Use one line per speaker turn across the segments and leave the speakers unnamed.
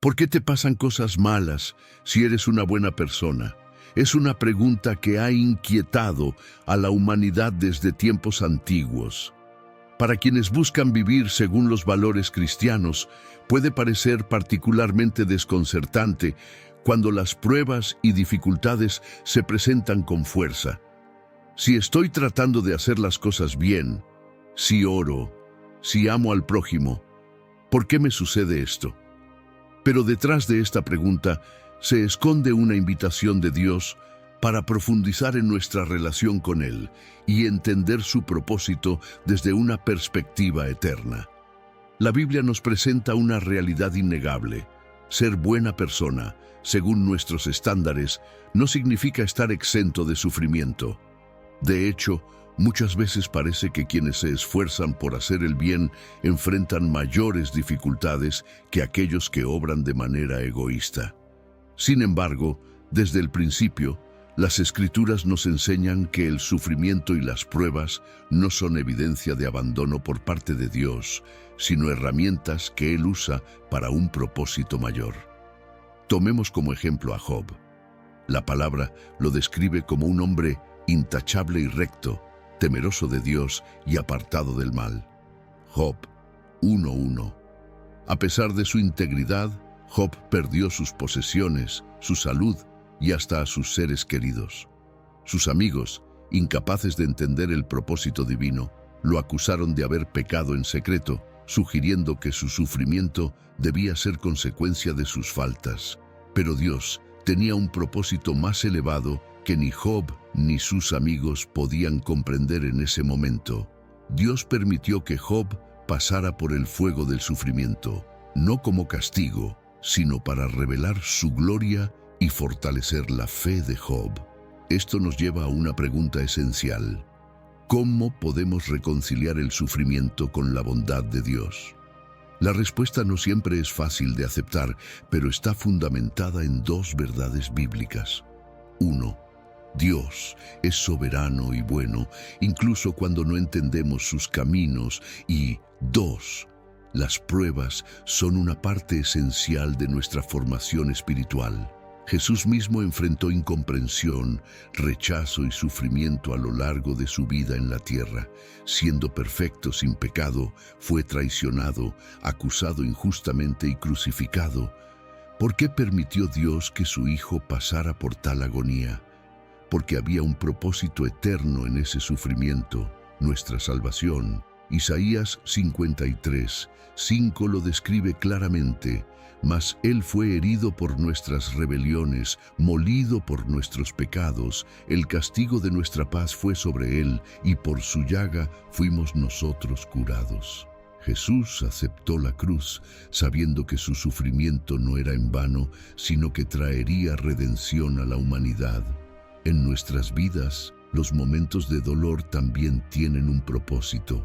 ¿Por qué te pasan cosas malas si eres una buena persona? Es una pregunta que ha inquietado a la humanidad desde tiempos antiguos. Para quienes buscan vivir según los valores cristianos, puede parecer particularmente desconcertante cuando las pruebas y dificultades se presentan con fuerza. Si estoy tratando de hacer las cosas bien, si oro, si amo al prójimo, ¿por qué me sucede esto? Pero detrás de esta pregunta se esconde una invitación de Dios para profundizar en nuestra relación con Él y entender su propósito desde una perspectiva eterna. La Biblia nos presenta una realidad innegable. Ser buena persona, según nuestros estándares, no significa estar exento de sufrimiento. De hecho, muchas veces parece que quienes se esfuerzan por hacer el bien enfrentan mayores dificultades que aquellos que obran de manera egoísta. Sin embargo, desde el principio, las Escrituras nos enseñan que el sufrimiento y las pruebas no son evidencia de abandono por parte de Dios, sino herramientas que Él usa para un propósito mayor. Tomemos como ejemplo a Job. La palabra lo describe como un hombre intachable y recto, temeroso de Dios y apartado del mal. Job 1:1. A pesar de su integridad, Job perdió sus posesiones, su salud y hasta a sus seres queridos. Sus amigos, incapaces de entender el propósito divino, lo acusaron de haber pecado en secreto, sugiriendo que su sufrimiento debía ser consecuencia de sus faltas. Pero Dios tenía un propósito más elevado que ni Job ni sus amigos podían comprender en ese momento. Dios permitió que Job pasara por el fuego del sufrimiento, no como castigo, sino para revelar su gloria y fortalecer la fe de Job. Esto nos lleva a una pregunta esencial. ¿Cómo podemos reconciliar el sufrimiento con la bondad de Dios? La respuesta no siempre es fácil de aceptar, pero está fundamentada en dos verdades bíblicas. 1. Dios es soberano y bueno, incluso cuando no entendemos sus caminos. Y 2. Las pruebas son una parte esencial de nuestra formación espiritual. Jesús mismo enfrentó incomprensión, rechazo y sufrimiento a lo largo de su vida en la tierra. Siendo perfecto sin pecado, fue traicionado, acusado injustamente y crucificado. ¿Por qué permitió Dios que su Hijo pasara por tal agonía? Porque había un propósito eterno en ese sufrimiento, nuestra salvación. Isaías 53:5 lo describe claramente. Mas Él fue herido por nuestras rebeliones, molido por nuestros pecados. El castigo de nuestra paz fue sobre Él, y por su llaga fuimos nosotros curados. Jesús aceptó la cruz, sabiendo que su sufrimiento no era en vano, sino que traería redención a la humanidad. En nuestras vidas, los momentos de dolor también tienen un propósito.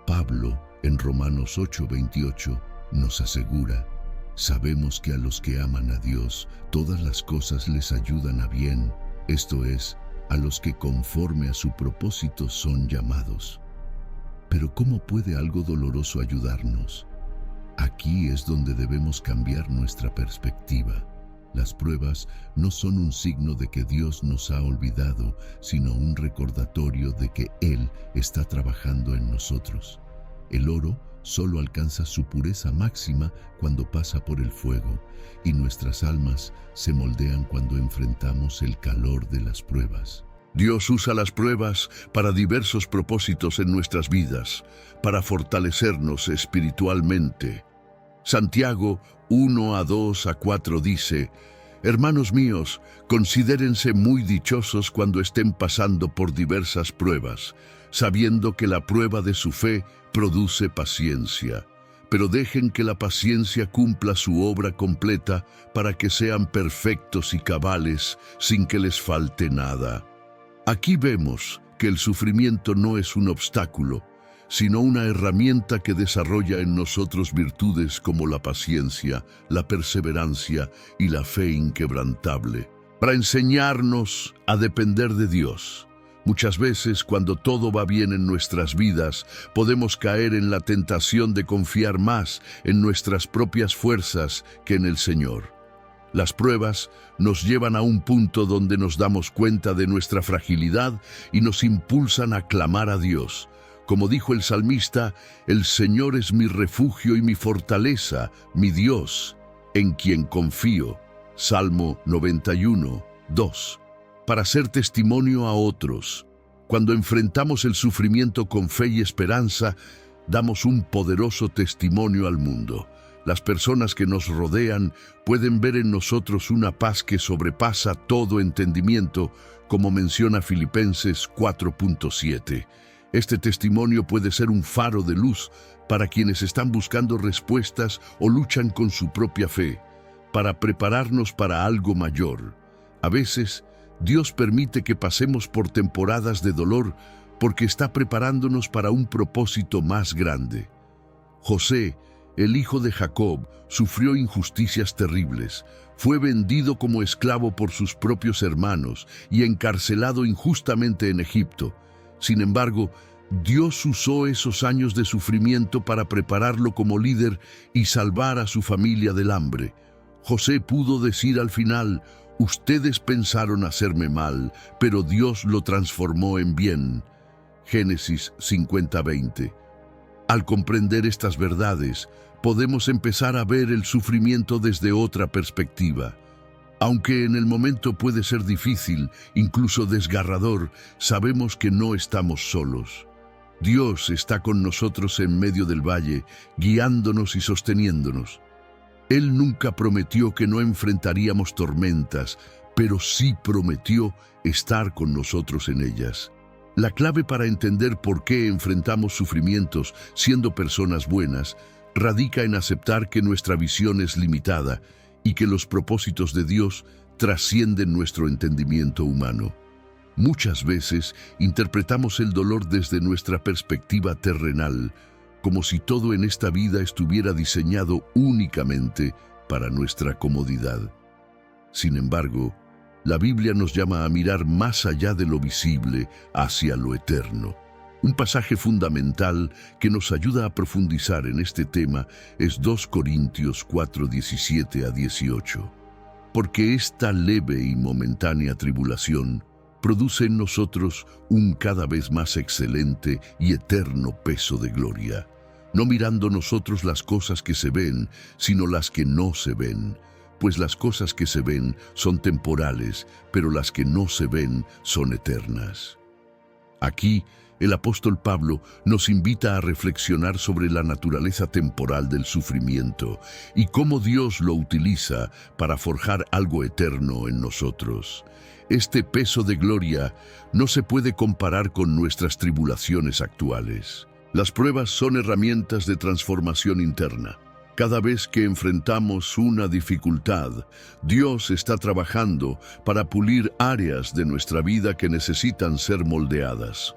Pablo, en Romanos 8:28, nos asegura: sabemos que a los que aman a Dios, todas las cosas les ayudan a bien, esto es, a los que conforme a su propósito son llamados. Pero ¿cómo puede algo doloroso ayudarnos? Aquí es donde debemos cambiar nuestra perspectiva. Las pruebas no son un signo de que Dios nos ha olvidado, sino un recordatorio de que Él está trabajando en nosotros. El oro solo alcanza su pureza máxima cuando pasa por el fuego, y nuestras almas se moldean cuando enfrentamos el calor de las pruebas. Dios usa las pruebas para diversos propósitos en nuestras vidas, para fortalecernos espiritualmente. Santiago 1:2-4 dice: hermanos míos, considérense muy dichosos cuando estén pasando por diversas pruebas, sabiendo que la prueba de su fe produce paciencia. Pero dejen que la paciencia cumpla su obra completa para que sean perfectos y cabales, sin que les falte nada. Aquí vemos que el sufrimiento no es un obstáculo, sino una herramienta que desarrolla en nosotros virtudes como la paciencia, la perseverancia y la fe inquebrantable, para enseñarnos a depender de Dios, Muchas veces, cuando todo va bien en nuestras vidas, podemos caer en la tentación de confiar más en nuestras propias fuerzas que en el Señor. Las pruebas nos llevan a un punto donde nos damos cuenta de nuestra fragilidad y nos impulsan a clamar a Dios. Como dijo el salmista, el Señor es mi refugio y mi fortaleza, mi Dios, en quien confío. Salmo 91, 2. Para ser testimonio a otros. Cuando enfrentamos el sufrimiento con fe y esperanza, damos un poderoso testimonio al mundo. Las personas que nos rodean pueden ver en nosotros una paz que sobrepasa todo entendimiento, como menciona Filipenses 4.7. Este testimonio puede ser un faro de luz para quienes están buscando respuestas o luchan con su propia fe, para prepararnos para algo mayor. A veces, Dios permite que pasemos por temporadas de dolor porque está preparándonos para un propósito más grande. José, el hijo de Jacob, sufrió injusticias terribles. Fue vendido como esclavo por sus propios hermanos y encarcelado injustamente en Egipto. Sin embargo, Dios usó esos años de sufrimiento para prepararlo como líder y salvar a su familia del hambre. José pudo decir al final: ustedes pensaron hacerme mal, pero Dios lo transformó en bien. Génesis 50:20. Al comprender estas verdades, podemos empezar a ver el sufrimiento desde otra perspectiva. Aunque en el momento puede ser difícil, incluso desgarrador, sabemos que no estamos solos. Dios está con nosotros en medio del valle, guiándonos y sosteniéndonos. Él nunca prometió que no enfrentaríamos tormentas, pero sí prometió estar con nosotros en ellas. La clave para entender por qué enfrentamos sufrimientos siendo personas buenas radica en aceptar que nuestra visión es limitada y que los propósitos de Dios trascienden nuestro entendimiento humano. Muchas veces interpretamos el dolor desde nuestra perspectiva terrenal, como si todo en esta vida estuviera diseñado únicamente para nuestra comodidad. Sin embargo, la Biblia nos llama a mirar más allá de lo visible, hacia lo eterno. Un pasaje fundamental que nos ayuda a profundizar en este tema es 2 Corintios 4:17-18. Porque esta leve y momentánea tribulación produce en nosotros un cada vez más excelente y eterno peso de gloria, no mirando nosotros las cosas que se ven, sino las que no se ven, pues las cosas que se ven son temporales, pero las que no se ven son eternas. Aquí, el apóstol Pablo nos invita a reflexionar sobre la naturaleza temporal del sufrimiento y cómo Dios lo utiliza para forjar algo eterno en nosotros. Este peso de gloria no se puede comparar con nuestras tribulaciones actuales. Las pruebas son herramientas de transformación interna. Cada vez que enfrentamos una dificultad, Dios está trabajando para pulir áreas de nuestra vida que necesitan ser moldeadas.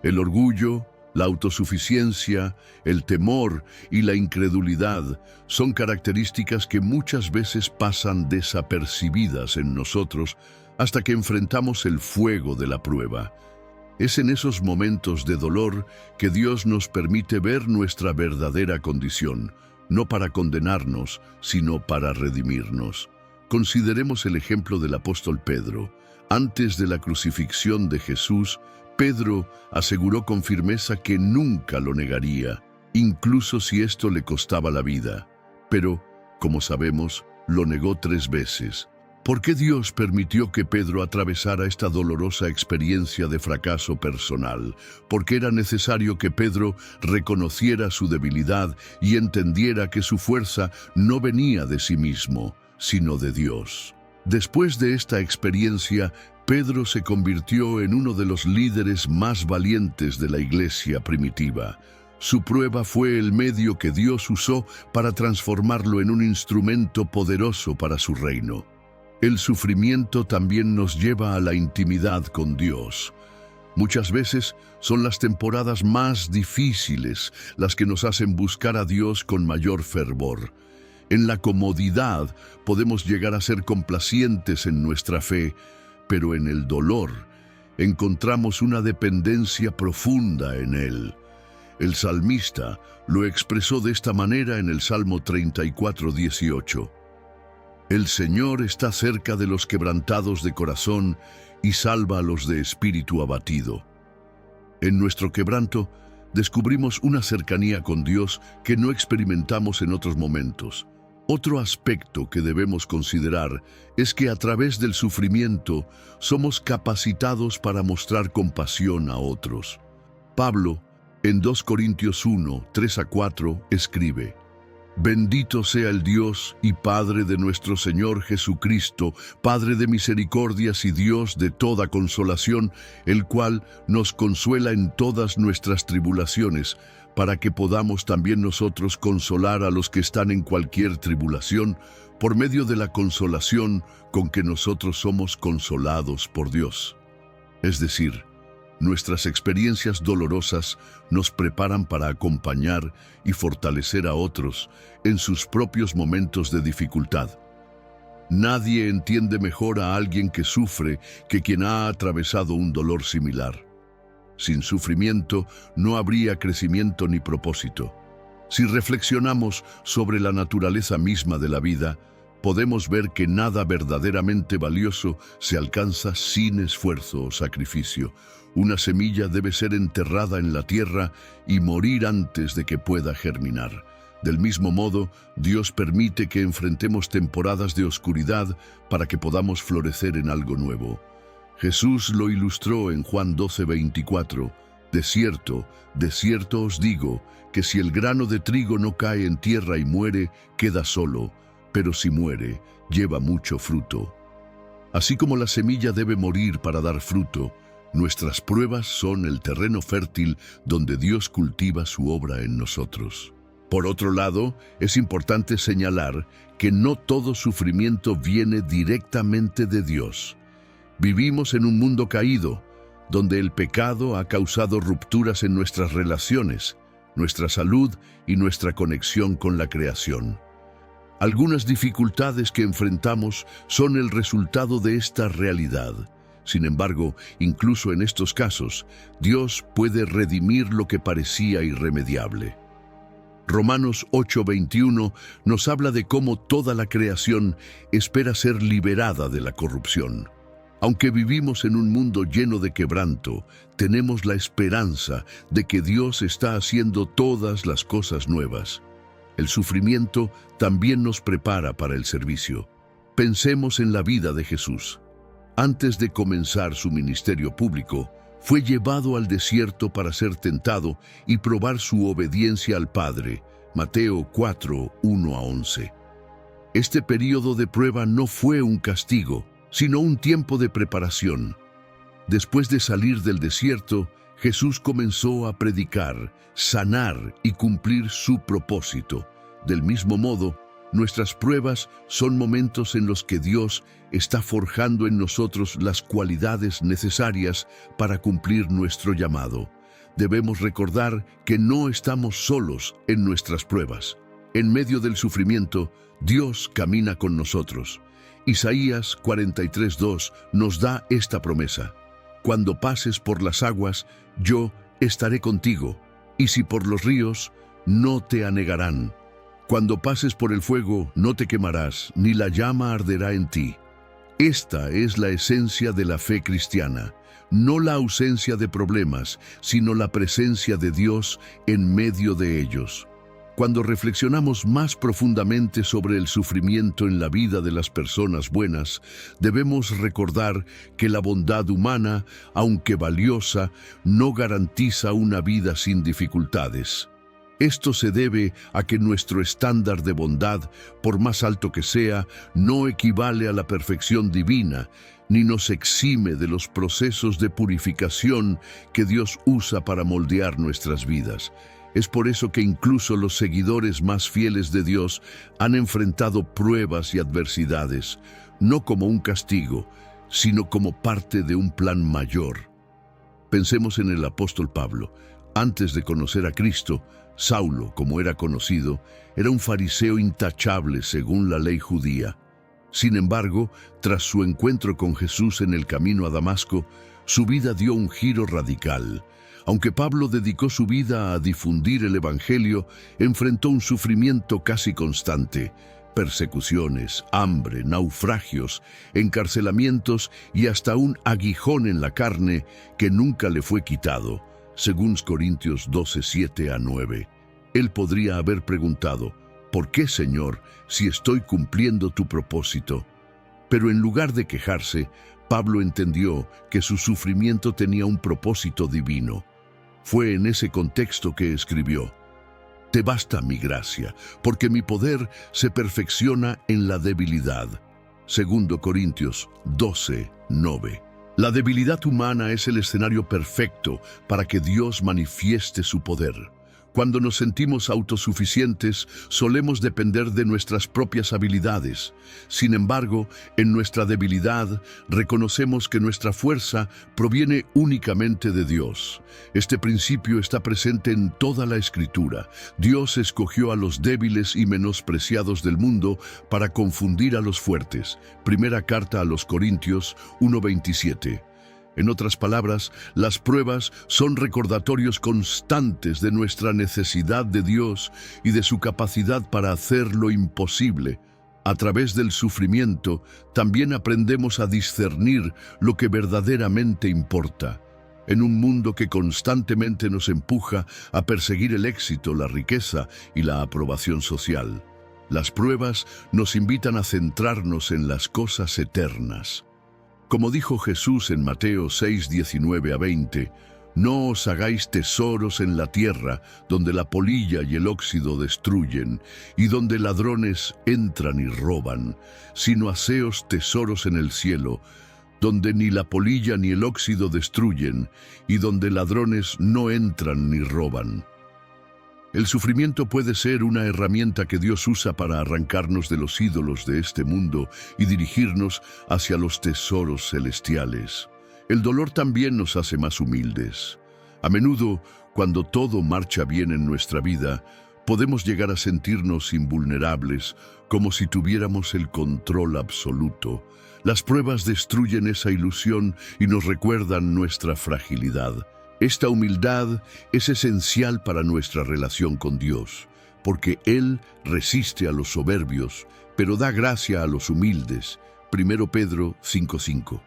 El orgullo, la autosuficiencia, el temor y la incredulidad son características que muchas veces pasan desapercibidas en nosotros hasta que enfrentamos el fuego de la prueba. Es en esos momentos de dolor que Dios nos permite ver nuestra verdadera condición, no para condenarnos, sino para redimirnos. Consideremos el ejemplo del apóstol Pedro. Antes de la crucifixión de Jesús, Pedro aseguró con firmeza que nunca lo negaría, incluso si esto le costaba la vida. Pero, como sabemos, lo negó 3 veces. ¿Por qué Dios permitió que Pedro atravesara esta dolorosa experiencia de fracaso personal? Porque era necesario que Pedro reconociera su debilidad y entendiera que su fuerza no venía de sí mismo, sino de Dios. Después de esta experiencia, Pedro se convirtió en uno de los líderes más valientes de la iglesia primitiva. Su prueba fue el medio que Dios usó para transformarlo en un instrumento poderoso para su reino. El sufrimiento también nos lleva a la intimidad con Dios. Muchas veces son las temporadas más difíciles las que nos hacen buscar a Dios con mayor fervor. En la comodidad podemos llegar a ser complacientes en nuestra fe, pero en el dolor encontramos una dependencia profunda en Él. El salmista lo expresó de esta manera en el Salmo 34:18. El Señor está cerca de los quebrantados de corazón y salva a los de espíritu abatido. En nuestro quebranto, descubrimos una cercanía con Dios que no experimentamos en otros momentos. Otro aspecto que debemos considerar es que a través del sufrimiento somos capacitados para mostrar compasión a otros. Pablo, en 2 Corintios 1, 3-4, escribe: Bendito sea el Dios y Padre de nuestro Señor Jesucristo, Padre de misericordias y Dios de toda consolación, el cual nos consuela en todas nuestras tribulaciones, para que podamos también nosotros consolar a los que están en cualquier tribulación, por medio de la consolación con que nosotros somos consolados por Dios. Es decir, nuestras experiencias dolorosas nos preparan para acompañar y fortalecer a otros en sus propios momentos de dificultad. Nadie entiende mejor a alguien que sufre que quien ha atravesado un dolor similar. Sin sufrimiento no habría crecimiento ni propósito. Si reflexionamos sobre la naturaleza misma de la vida, podemos ver que nada verdaderamente valioso se alcanza sin esfuerzo o sacrificio. Una semilla debe ser enterrada en la tierra y morir antes de que pueda germinar. Del mismo modo, Dios permite que enfrentemos temporadas de oscuridad para que podamos florecer en algo nuevo. Jesús lo ilustró en Juan 12:24. De cierto os digo, que si el grano de trigo no cae en tierra y muere, queda solo, pero si muere, lleva mucho fruto. Así como la semilla debe morir para dar fruto, nuestras pruebas son el terreno fértil donde Dios cultiva su obra en nosotros. Por otro lado, es importante señalar que no todo sufrimiento viene directamente de Dios. Vivimos en un mundo caído, donde el pecado ha causado rupturas en nuestras relaciones, nuestra salud y nuestra conexión con la creación. Algunas dificultades que enfrentamos son el resultado de esta realidad. Sin embargo, incluso en estos casos, Dios puede redimir lo que parecía irremediable. Romanos 8:21 nos habla de cómo toda la creación espera ser liberada de la corrupción. Aunque vivimos en un mundo lleno de quebranto, tenemos la esperanza de que Dios está haciendo todas las cosas nuevas. El sufrimiento también nos prepara para el servicio. Pensemos en la vida de Jesús. Antes de comenzar su ministerio público, fue llevado al desierto para ser tentado y probar su obediencia al Padre. Mateo 4:1-11. Este período de prueba no fue un castigo, sino un tiempo de preparación. Después de salir del desierto, Jesús comenzó a predicar, sanar y cumplir su propósito. Del mismo modo, nuestras pruebas son momentos en los que Dios está forjando en nosotros las cualidades necesarias para cumplir nuestro llamado. Debemos recordar que no estamos solos en nuestras pruebas. En medio del sufrimiento, Dios camina con nosotros. Isaías 43:2 nos da esta promesa: Cuando pases por las aguas, yo estaré contigo, y si por los ríos, no te anegarán. Cuando pases por el fuego, no te quemarás, ni la llama arderá en ti. Esta es la esencia de la fe cristiana, no la ausencia de problemas, sino la presencia de Dios en medio de ellos. Cuando reflexionamos más profundamente sobre el sufrimiento en la vida de las personas buenas, debemos recordar que la bondad humana, aunque valiosa, no garantiza una vida sin dificultades. Esto se debe a que nuestro estándar de bondad, por más alto que sea, no equivale a la perfección divina, ni nos exime de los procesos de purificación que Dios usa para moldear nuestras vidas. Es por eso que incluso los seguidores más fieles de Dios han enfrentado pruebas y adversidades, no como un castigo, sino como parte de un plan mayor. Pensemos en el apóstol Pablo. Antes de conocer a Cristo, Saulo, como era conocido, era un fariseo intachable según la ley judía. Sin embargo, tras su encuentro con Jesús en el camino a Damasco, su vida dio un giro radical. Aunque Pablo dedicó su vida a difundir el Evangelio, enfrentó un sufrimiento casi constante: persecuciones, hambre, naufragios, encarcelamientos y hasta un aguijón en la carne que nunca le fue quitado, según Corintios 12, 7-9. Él podría haber preguntado: ¿por qué, Señor, si estoy cumpliendo tu propósito? Pero en lugar de quejarse, Pablo entendió que su sufrimiento tenía un propósito divino. Fue en ese contexto que escribió: «Te basta mi gracia, porque mi poder se perfecciona en la debilidad». Segundo Corintios 12, 9. La debilidad humana es el escenario perfecto para que Dios manifieste su poder. Cuando nos sentimos autosuficientes, solemos depender de nuestras propias habilidades. Sin embargo, en nuestra debilidad, reconocemos que nuestra fuerza proviene únicamente de Dios. Este principio está presente en toda la Escritura. Dios escogió a los débiles y menospreciados del mundo para confundir a los fuertes. Primera carta a los Corintios 1:27. En otras palabras, las pruebas son recordatorios constantes de nuestra necesidad de Dios y de su capacidad para hacer lo imposible. A través del sufrimiento, también aprendemos a discernir lo que verdaderamente importa. En un mundo que constantemente nos empuja a perseguir el éxito, la riqueza y la aprobación social, las pruebas nos invitan a centrarnos en las cosas eternas. Como dijo Jesús en Mateo 6, 19-20, «No os hagáis tesoros en la tierra, donde la polilla y el óxido destruyen, y donde ladrones entran y roban, sino haceos tesoros en el cielo, donde ni la polilla ni el óxido destruyen, y donde ladrones no entran ni roban». El sufrimiento puede ser una herramienta que Dios usa para arrancarnos de los ídolos de este mundo y dirigirnos hacia los tesoros celestiales. El dolor también nos hace más humildes. A menudo, cuando todo marcha bien en nuestra vida, podemos llegar a sentirnos invulnerables, como si tuviéramos el control absoluto. Las pruebas destruyen esa ilusión y nos recuerdan nuestra fragilidad. Esta humildad es esencial para nuestra relación con Dios, porque Él resiste a los soberbios, pero da gracia a los humildes. 1 Pedro 5:5.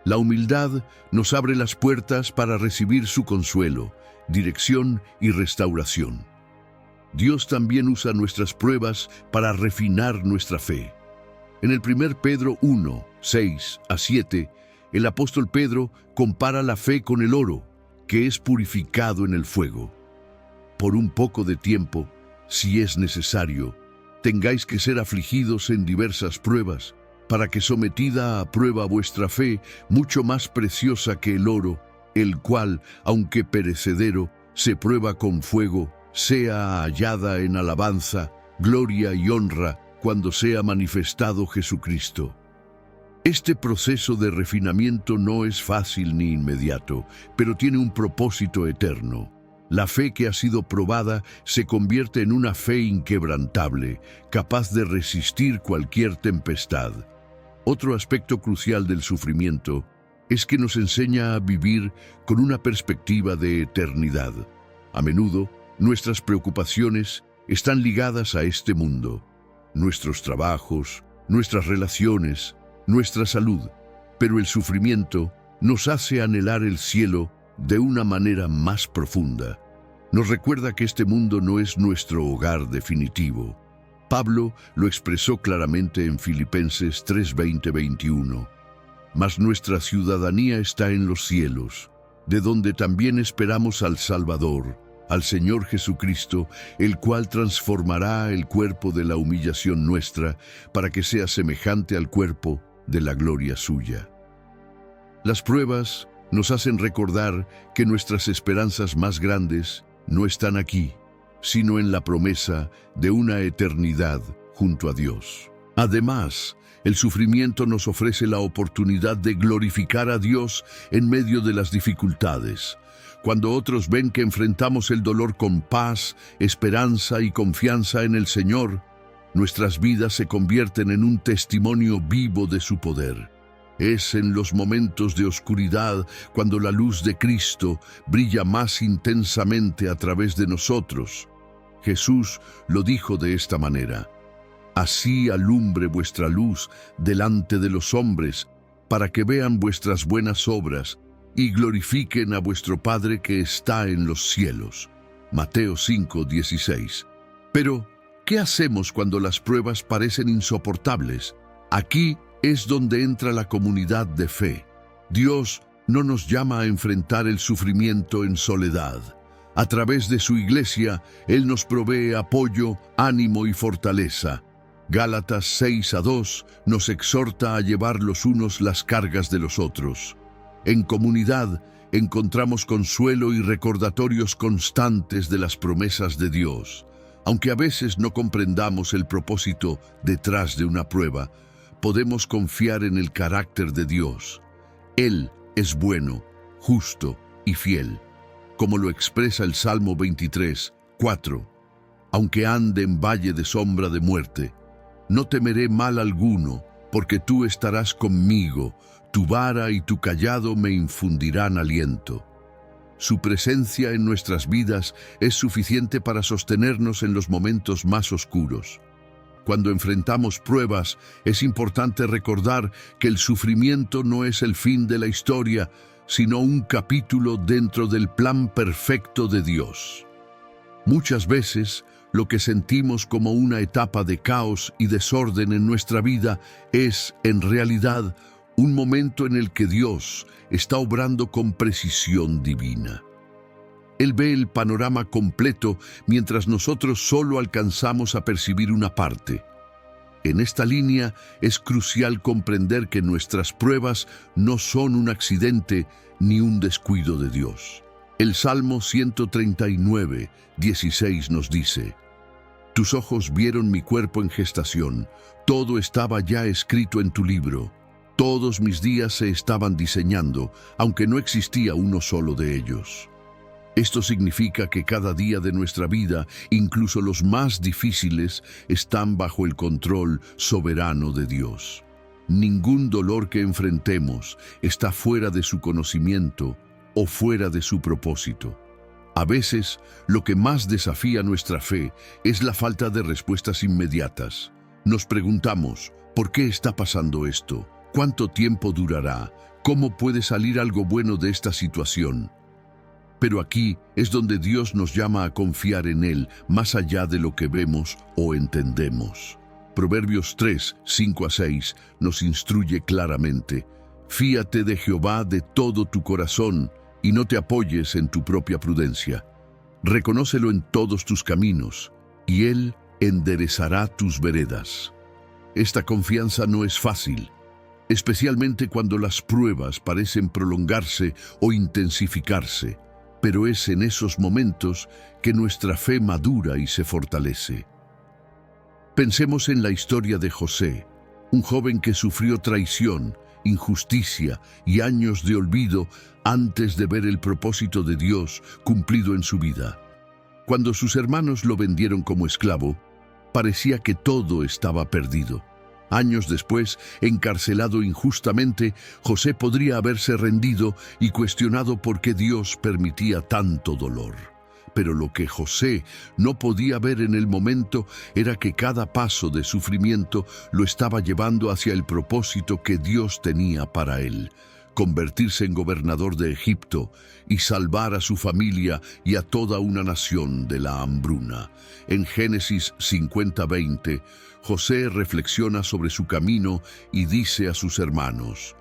La humildad nos abre las puertas para recibir su consuelo, dirección y restauración. Dios también usa nuestras pruebas para refinar nuestra fe. En el 1 Pedro 1, 6-7, el apóstol Pedro compara la fe con el oro, que es purificado en el fuego. Por un poco de tiempo, si es necesario, tengáis que ser afligidos en diversas pruebas, para que sometida a prueba vuestra fe, mucho más preciosa que el oro, el cual, aunque perecedero, se prueba con fuego, sea hallada en alabanza, gloria y honra, cuando sea manifestado Jesucristo. Este proceso de refinamiento no es fácil ni inmediato, pero tiene un propósito eterno. La fe que ha sido probada se convierte en una fe inquebrantable, capaz de resistir cualquier tempestad. Otro aspecto crucial del sufrimiento es que nos enseña a vivir con una perspectiva de eternidad. A menudo, nuestras preocupaciones están ligadas a este mundo, nuestros trabajos, nuestras relaciones, nuestra salud, pero el sufrimiento nos hace anhelar el cielo de una manera más profunda. Nos recuerda que este mundo no es nuestro hogar definitivo. Pablo lo expresó claramente en Filipenses 3:20-21. Mas nuestra ciudadanía está en los cielos, de donde también esperamos al Salvador, al Señor Jesucristo, el cual transformará el cuerpo de la humillación nuestra para que sea semejante al cuerpo de la gloria suya. Las pruebas nos hacen recordar que nuestras esperanzas más grandes no están aquí, sino en la promesa de una eternidad junto a Dios. Además, el sufrimiento nos ofrece la oportunidad de glorificar a Dios en medio de las dificultades. Cuando otros ven que enfrentamos el dolor con paz, esperanza y confianza en el Señor, nuestras vidas se convierten en un testimonio vivo de su poder. Es en los momentos de oscuridad cuando la luz de Cristo brilla más intensamente a través de nosotros. Jesús lo dijo de esta manera: así alumbre vuestra luz delante de los hombres, para que vean vuestras buenas obras y glorifiquen a vuestro Padre que está en los cielos. Mateo 5:16. Pero, ¿qué hacemos cuando las pruebas parecen insoportables? Aquí es donde entra la comunidad de fe. Dios no nos llama a enfrentar el sufrimiento en soledad. A través de su iglesia, Él nos provee apoyo, ánimo y fortaleza. Gálatas 6:2 nos exhorta a llevar los unos las cargas de los otros. En comunidad encontramos consuelo y recordatorios constantes de las promesas de Dios. Aunque a veces no comprendamos el propósito detrás de una prueba, podemos confiar en el carácter de Dios. Él es bueno, justo y fiel, como lo expresa el Salmo 23:4. Aunque ande en valle de sombra de muerte, no temeré mal alguno, porque tú estarás conmigo, tu vara y tu cayado me infundirán aliento. Su presencia en nuestras vidas es suficiente para sostenernos en los momentos más oscuros. Cuando enfrentamos pruebas, es importante recordar que el sufrimiento no es el fin de la historia, sino un capítulo dentro del plan perfecto de Dios. Muchas veces, lo que sentimos como una etapa de caos y desorden en nuestra vida es, en realidad, un momento en el que Dios está obrando con precisión divina. Él ve el panorama completo mientras nosotros solo alcanzamos a percibir una parte. En esta línea es crucial comprender que nuestras pruebas no son un accidente ni un descuido de Dios. El Salmo 139:16 nos dice: tus ojos vieron mi cuerpo en gestación, todo estaba ya escrito en tu libro. Todos mis días se estaban diseñando, aunque no existía uno solo de ellos. Esto significa que cada día de nuestra vida, incluso los más difíciles, están bajo el control soberano de Dios. Ningún dolor que enfrentemos está fuera de su conocimiento o fuera de su propósito. A veces, lo que más desafía nuestra fe es la falta de respuestas inmediatas. Nos preguntamos, ¿por qué está pasando esto? ¿Cuánto tiempo durará? ¿Cómo puede salir algo bueno de esta situación? Pero aquí es donde Dios nos llama a confiar en Él más allá de lo que vemos o entendemos. Proverbios 3:5-6 nos instruye claramente: fíate de Jehová de todo tu corazón y no te apoyes en tu propia prudencia. Reconócelo en todos tus caminos y Él enderezará tus veredas. Esta confianza no es fácil, especialmente cuando las pruebas parecen prolongarse o intensificarse, pero es en esos momentos que nuestra fe madura y se fortalece. Pensemos en la historia de José, un joven que sufrió traición, injusticia y años de olvido antes de ver el propósito de Dios cumplido en su vida. Cuando sus hermanos lo vendieron como esclavo, parecía que todo estaba perdido. Años después, encarcelado injustamente, José podría haberse rendido y cuestionado por qué Dios permitía tanto dolor. Pero lo que José no podía ver en el momento era que cada paso de sufrimiento lo estaba llevando hacia el propósito que Dios tenía para él: convertirse en gobernador de Egipto y salvar a su familia y a toda una nación de la hambruna. En Génesis 50:20, José reflexiona sobre su camino y dice a sus hermanos: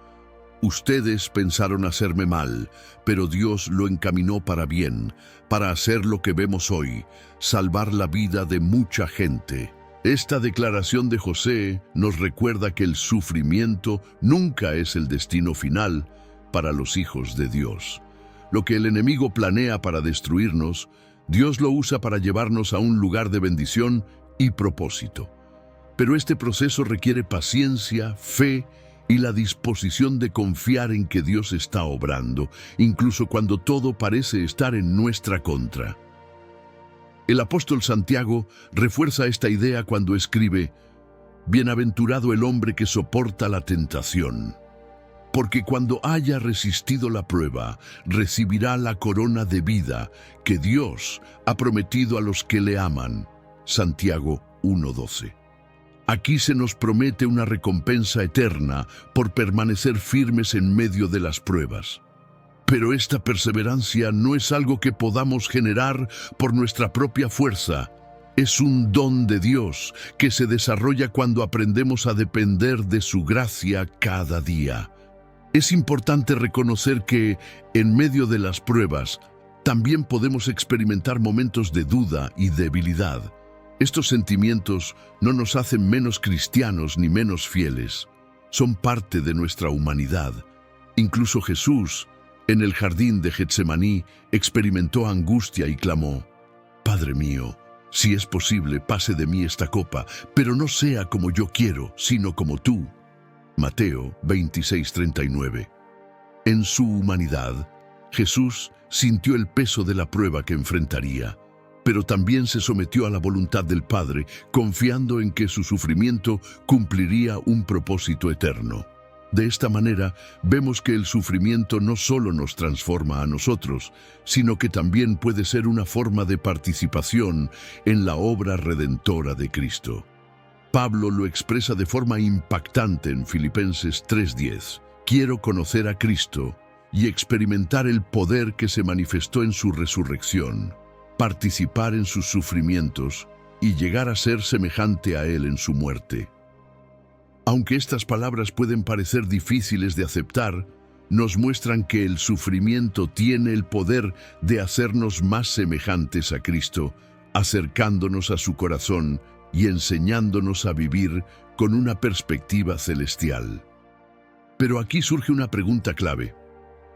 ustedes pensaron hacerme mal, pero Dios lo encaminó para bien, para hacer lo que vemos hoy, salvar la vida de mucha gente. Esta declaración de José nos recuerda que el sufrimiento nunca es el destino final para los hijos de Dios. Lo que el enemigo planea para destruirnos, Dios lo usa para llevarnos a un lugar de bendición y propósito. Pero este proceso requiere paciencia, fe y la disposición de confiar en que Dios está obrando, incluso cuando todo parece estar en nuestra contra. El apóstol Santiago refuerza esta idea cuando escribe: bienaventurado el hombre que soporta la tentación. porque cuando haya resistido la prueba, recibirá la corona de vida que Dios ha prometido a los que le aman. Santiago 1:12. Aquí se nos promete una recompensa eterna por permanecer firmes en medio de las pruebas. Pero esta perseverancia no es algo que podamos generar por nuestra propia fuerza. Es un don de Dios que se desarrolla cuando aprendemos a depender de su gracia cada día. Es importante reconocer que, en medio de las pruebas, también podemos experimentar momentos de duda y debilidad. Estos sentimientos no nos hacen menos cristianos ni menos fieles. Son parte de nuestra humanidad. Incluso Jesús, en el jardín de Getsemaní, experimentó angustia y clamó: «Padre mío, si es posible, pase de mí esta copa, pero no sea como yo quiero, sino como tú». Mateo 26:39. En su humanidad, Jesús sintió el peso de la prueba que enfrentaría, pero también se sometió a la voluntad del Padre, confiando en que su sufrimiento cumpliría un propósito eterno. De esta manera, vemos que el sufrimiento no solo nos transforma a nosotros, sino que también puede ser una forma de participación en la obra redentora de Cristo. Pablo lo expresa de forma impactante en Filipenses 3:10. Quiero conocer a Cristo y experimentar el poder que se manifestó en su resurrección, participar en sus sufrimientos y llegar a ser semejante a Él en su muerte. Aunque estas palabras pueden parecer difíciles de aceptar, nos muestran que el sufrimiento tiene el poder de hacernos más semejantes a Cristo, acercándonos a su corazón y enseñándonos a vivir con una perspectiva celestial. Pero aquí surge una pregunta clave.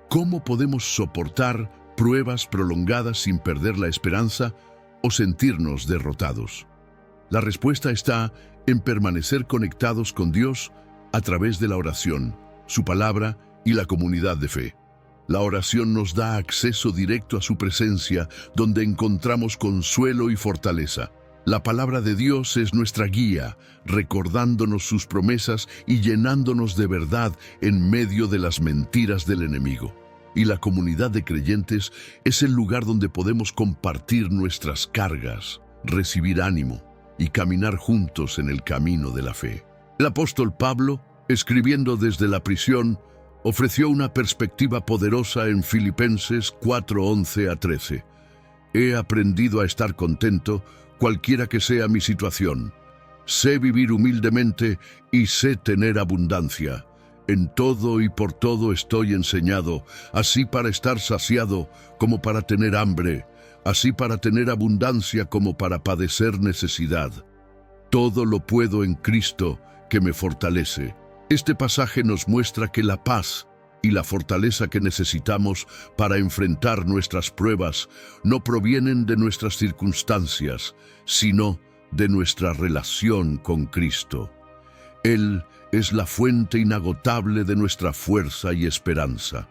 ¿Cómo podemos soportar pruebas prolongadas sin perder la esperanza o sentirnos derrotados? La respuesta está en permanecer conectados con Dios a través de la oración, su palabra y la comunidad de fe. La oración nos da acceso directo a su presencia, donde encontramos consuelo y fortaleza. La palabra de Dios es nuestra guía, recordándonos sus promesas y llenándonos de verdad en medio de las mentiras del enemigo. Y la comunidad de creyentes es el lugar donde podemos compartir nuestras cargas, recibir ánimo y caminar juntos en el camino de la fe. El apóstol Pablo, escribiendo desde la prisión, ofreció una perspectiva poderosa en Filipenses 4:11-13. He aprendido a estar contento cualquiera que sea mi situación. Sé vivir humildemente y sé tener abundancia. En todo y por todo estoy enseñado, así para estar saciado como para tener hambre, así para tener abundancia como para padecer necesidad. Todo lo puedo en Cristo que me fortalece. Este pasaje nos muestra que la paz y la fortaleza que necesitamos para enfrentar nuestras pruebas no provienen de nuestras circunstancias, sino de nuestra relación con Cristo. Él es la fuente inagotable de nuestra fuerza y esperanza.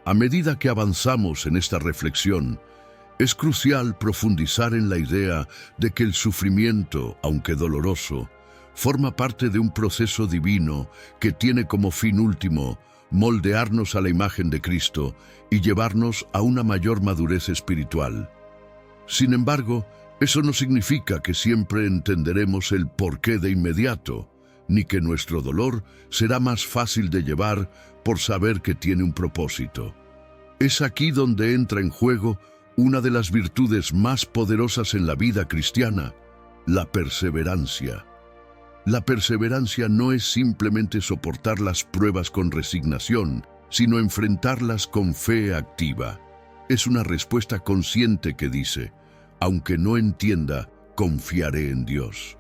A medida que avanzamos en esta reflexión, es crucial profundizar en la idea de que el sufrimiento, aunque doloroso, forma parte de un proceso divino que tiene como fin último moldearnos a la imagen de Cristo y llevarnos a una mayor madurez espiritual. Sin embargo, eso no significa que siempre entenderemos el porqué de inmediato, ni que nuestro dolor será más fácil de llevar por saber que tiene un propósito. Es aquí donde entra en juego una de las virtudes más poderosas en la vida cristiana, la perseverancia. La perseverancia no es simplemente soportar las pruebas con resignación, sino enfrentarlas con fe activa. Es una respuesta consciente que dice: aunque no entienda, confiaré en Dios.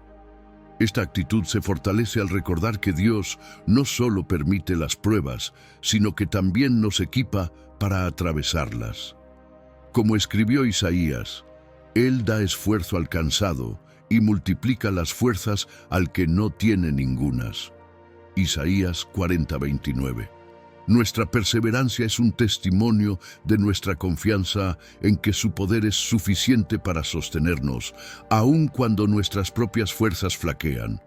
Esta actitud se fortalece al recordar que Dios no solo permite las pruebas, sino que también nos equipa para atravesarlas. Como escribió Isaías, Él da esfuerzo al cansado y multiplica las fuerzas al que no tiene ningunas. Isaías 40:29. Nuestra perseverancia es un testimonio de nuestra confianza en que su poder es suficiente para sostenernos, aun cuando nuestras propias fuerzas flaquean.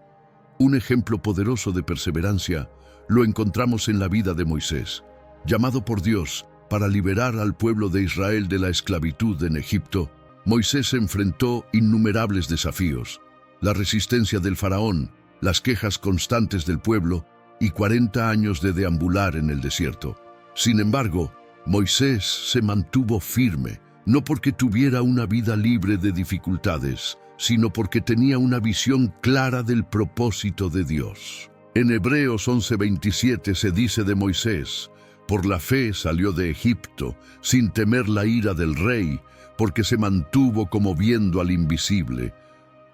Un ejemplo poderoso de perseverancia lo encontramos en la vida de Moisés. Llamado por Dios para liberar al pueblo de Israel de la esclavitud en Egipto, Moisés enfrentó innumerables desafíos: la resistencia del faraón, las quejas constantes del pueblo y 40 años de deambular en el desierto. Sin embargo, Moisés se mantuvo firme, no porque tuviera una vida libre de dificultades, sino porque tenía una visión clara del propósito de Dios. En Hebreos 11:27 se dice de Moisés: por la fe salió de Egipto, sin temer la ira del rey, porque se mantuvo como viendo al invisible.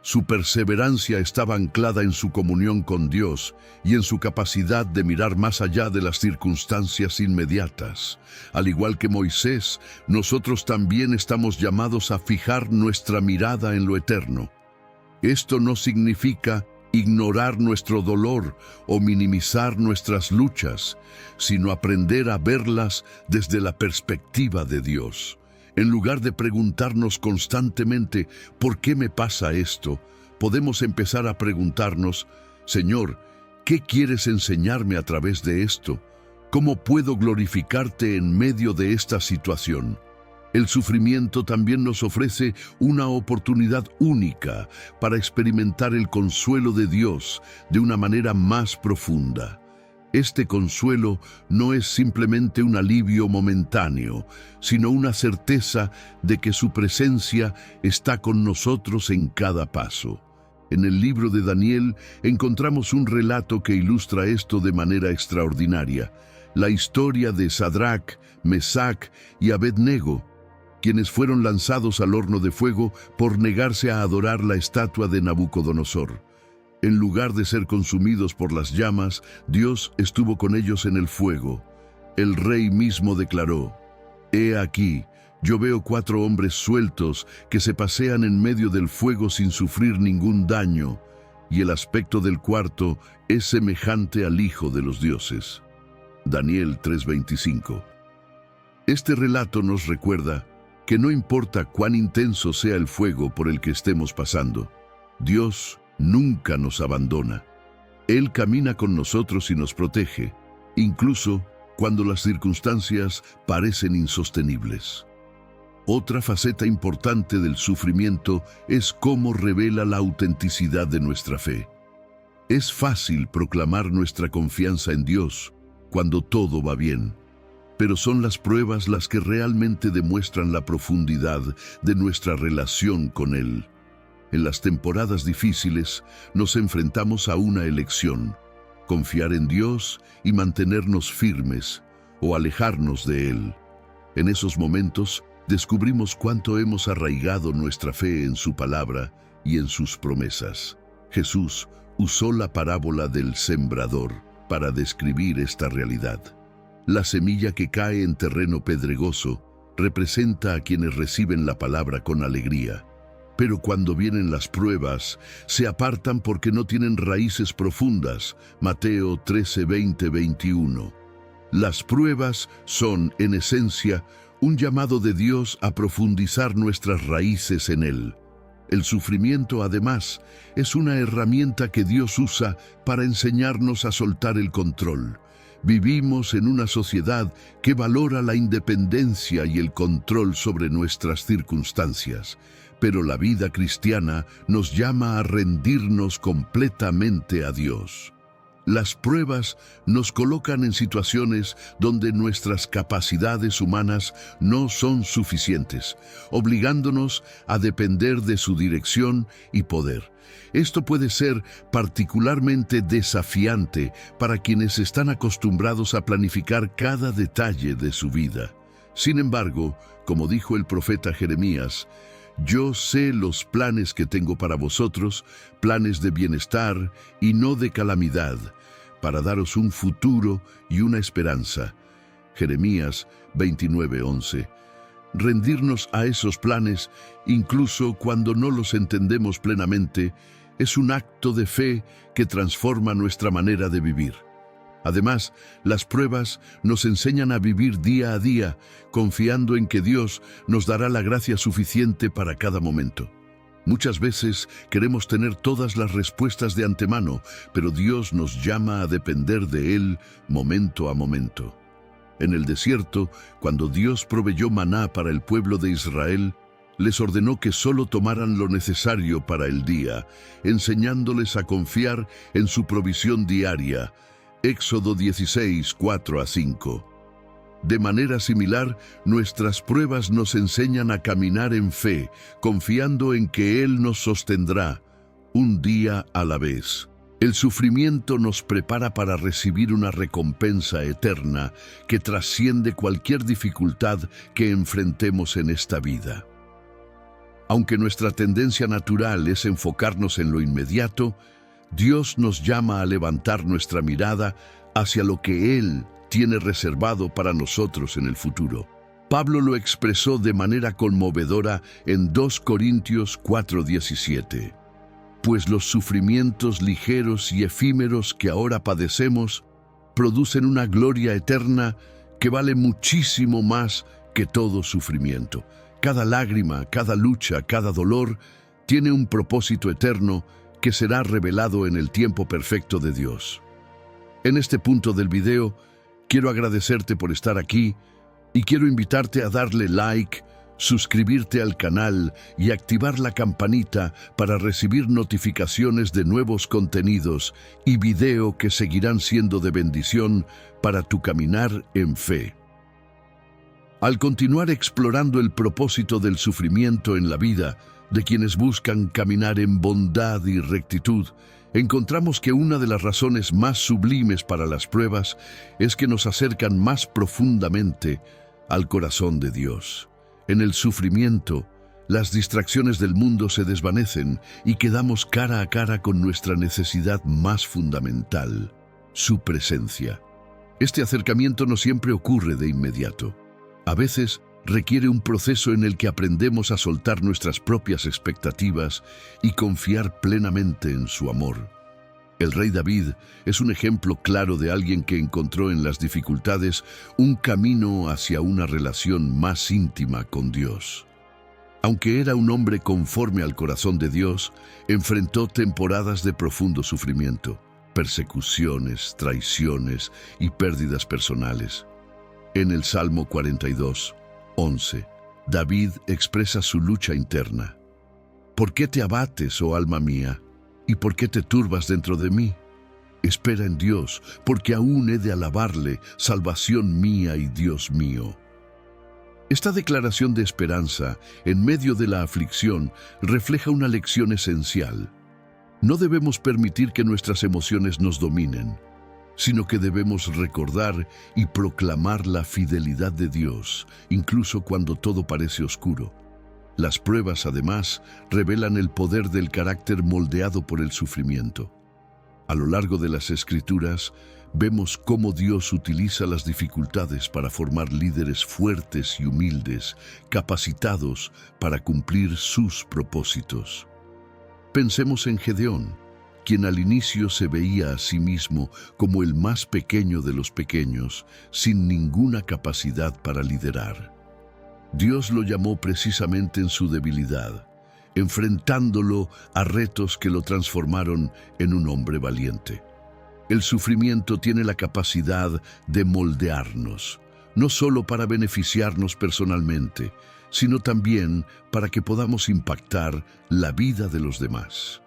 Su perseverancia estaba anclada en su comunión con Dios y en su capacidad de mirar más allá de las circunstancias inmediatas. Al igual que Moisés, nosotros también estamos llamados a fijar nuestra mirada en lo eterno. Esto no significa ignorar nuestro dolor o minimizar nuestras luchas, sino aprender a verlas desde la perspectiva de Dios. En lugar de preguntarnos constantemente ¿por qué me pasa esto?, podemos empezar a preguntarnos: Señor, ¿qué quieres enseñarme a través de esto? ¿Cómo puedo glorificarte en medio de esta situación? El sufrimiento también nos ofrece una oportunidad única para experimentar el consuelo de Dios de una manera más profunda. Este consuelo no es simplemente un alivio momentáneo, sino una certeza de que su presencia está con nosotros en cada paso. En el libro de Daniel encontramos un relato que ilustra esto de manera extraordinaria: la historia de Sadrac, Mesac y Abednego, quienes fueron lanzados al horno de fuego por negarse a adorar la estatua de Nabucodonosor. En lugar de ser consumidos por las llamas, Dios estuvo con ellos en el fuego. El rey mismo declaró: «He aquí, yo veo 4 hombres sueltos que se pasean en medio del fuego sin sufrir ningún daño, y el aspecto del cuarto es semejante al Hijo de los dioses». Daniel 3:25. Este relato nos recuerda que no importa cuán intenso sea el fuego por el que estemos pasando, Dios nunca nos abandona. Él camina con nosotros y nos protege, incluso cuando las circunstancias parecen insostenibles. Otra faceta importante del sufrimiento es cómo revela la autenticidad de nuestra fe. Es fácil proclamar nuestra confianza en Dios cuando todo va bien, pero son las pruebas las que realmente demuestran la profundidad de nuestra relación con Él. En las temporadas difíciles nos enfrentamos a una elección: confiar en Dios y mantenernos firmes, o alejarnos de Él. En esos momentos descubrimos cuánto hemos arraigado nuestra fe en su palabra y en sus promesas. Jesús usó la parábola del sembrador para describir esta realidad. La semilla que cae en terreno pedregoso representa a quienes reciben la palabra con alegría. Pero cuando vienen las pruebas, se apartan porque no tienen raíces profundas. Mateo 13, 20, 21. Las pruebas son, en esencia, un llamado de Dios a profundizar nuestras raíces en Él. El sufrimiento, además, es una herramienta que Dios usa para enseñarnos a soltar el control. Vivimos en una sociedad que valora la independencia y el control sobre nuestras circunstancias. Pero la vida cristiana nos llama a rendirnos completamente a Dios. Las pruebas nos colocan en situaciones donde nuestras capacidades humanas no son suficientes, obligándonos a depender de su dirección y poder. Esto puede ser particularmente desafiante para quienes están acostumbrados a planificar cada detalle de su vida. Sin embargo, como dijo el profeta Jeremías: «Yo sé los planes que tengo para vosotros, planes de bienestar y no de calamidad, para daros un futuro y una esperanza». Jeremías 29:11. Rendirnos a esos planes, incluso cuando no los entendemos plenamente, es un acto de fe que transforma nuestra manera de vivir. Además, las pruebas nos enseñan a vivir día a día, confiando en que Dios nos dará la gracia suficiente para cada momento. Muchas veces queremos tener todas las respuestas de antemano, pero Dios nos llama a depender de Él momento a momento. En el desierto, cuando Dios proveyó maná para el pueblo de Israel, les ordenó que solo tomaran lo necesario para el día, enseñándoles a confiar en su provisión diaria. Éxodo 16, 4-5. De manera similar, nuestras pruebas nos enseñan a caminar en fe, confiando en que Él nos sostendrá, un día a la vez. El sufrimiento nos prepara para recibir una recompensa eterna que trasciende cualquier dificultad que enfrentemos en esta vida. Aunque nuestra tendencia natural es enfocarnos en lo inmediato, Dios nos llama a levantar nuestra mirada hacia lo que Él tiene reservado para nosotros en el futuro. Pablo lo expresó de manera conmovedora en 2 Corintios 4:17. Pues los sufrimientos ligeros y efímeros que ahora padecemos producen una gloria eterna que vale muchísimo más que todo sufrimiento. Cada lágrima, cada lucha, cada dolor tiene un propósito eterno que será revelado en el tiempo perfecto de Dios. En este punto del video, quiero agradecerte por estar aquí y quiero invitarte a darle like, suscribirte al canal y activar la campanita para recibir notificaciones de nuevos contenidos y video que seguirán siendo de bendición para tu caminar en fe. Al continuar explorando el propósito del sufrimiento en la vida de quienes buscan caminar en bondad y rectitud, encontramos que una de las razones más sublimes para las pruebas es que nos acercan más profundamente al corazón de Dios. En el sufrimiento, las distracciones del mundo se desvanecen y quedamos cara a cara con nuestra necesidad más fundamental, su presencia. Este acercamiento no siempre ocurre de inmediato. A veces requiere un proceso en el que aprendemos a soltar nuestras propias expectativas y confiar plenamente en su amor. El rey David es un ejemplo claro de alguien que encontró en las dificultades un camino hacia una relación más íntima con Dios. Aunque era un hombre conforme al corazón de Dios, enfrentó temporadas de profundo sufrimiento, persecuciones, traiciones y pérdidas personales. En el Salmo 42:11, David expresa su lucha interna. ¿Por qué te abates, oh alma mía? ¿Y por qué te turbas dentro de mí? Espera en Dios, porque aún he de alabarle, salvación mía y Dios mío. Esta declaración de esperanza, en medio de la aflicción, refleja una lección esencial. No debemos permitir que nuestras emociones nos dominen, sino que debemos recordar y proclamar la fidelidad de Dios, incluso cuando todo parece oscuro. Las pruebas, además, revelan el poder del carácter moldeado por el sufrimiento. A lo largo de las Escrituras, vemos cómo Dios utiliza las dificultades para formar líderes fuertes y humildes, capacitados para cumplir sus propósitos. Pensemos en Gedeón, quien al inicio se veía a sí mismo como el más pequeño de los pequeños, sin ninguna capacidad para liderar. Dios lo llamó precisamente en su debilidad, enfrentándolo a retos que lo transformaron en un hombre valiente. El sufrimiento tiene la capacidad de moldearnos, no solo para beneficiarnos personalmente, sino también para que podamos impactar la vida de los demás.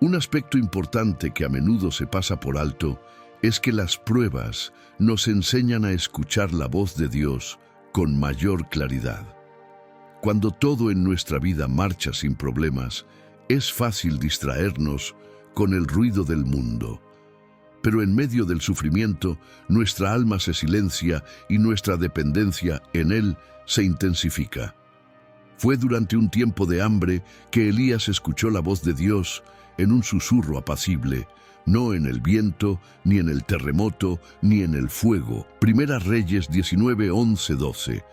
Un aspecto importante que a menudo se pasa por alto es que las pruebas nos enseñan a escuchar la voz de Dios con mayor claridad. Cuando todo en nuestra vida marcha sin problemas, es fácil distraernos con el ruido del mundo. Pero en medio del sufrimiento, nuestra alma se silencia y nuestra dependencia en Él se intensifica. Fue durante un tiempo de hambre que Elías escuchó la voz de Dios en un susurro apacible, no en el viento, ni en el terremoto, ni en el fuego. Primera Reyes 19:11-12.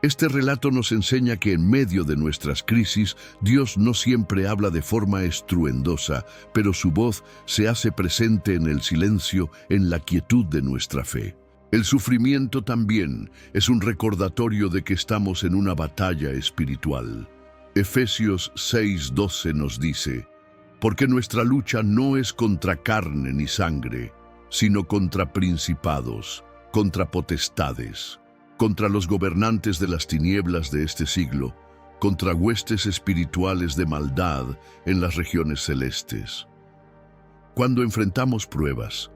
Este relato nos enseña que en medio de nuestras crisis, Dios no siempre habla de forma estruendosa, pero su voz se hace presente en el silencio, en la quietud de nuestra fe. El sufrimiento también es un recordatorio de que estamos en una batalla espiritual. Efesios 6:12 nos dice, porque nuestra lucha no es contra carne ni sangre, sino contra principados, contra potestades, contra los gobernantes de las tinieblas de este siglo, contra huestes espirituales de maldad en las regiones celestes. Cuando enfrentamos pruebas,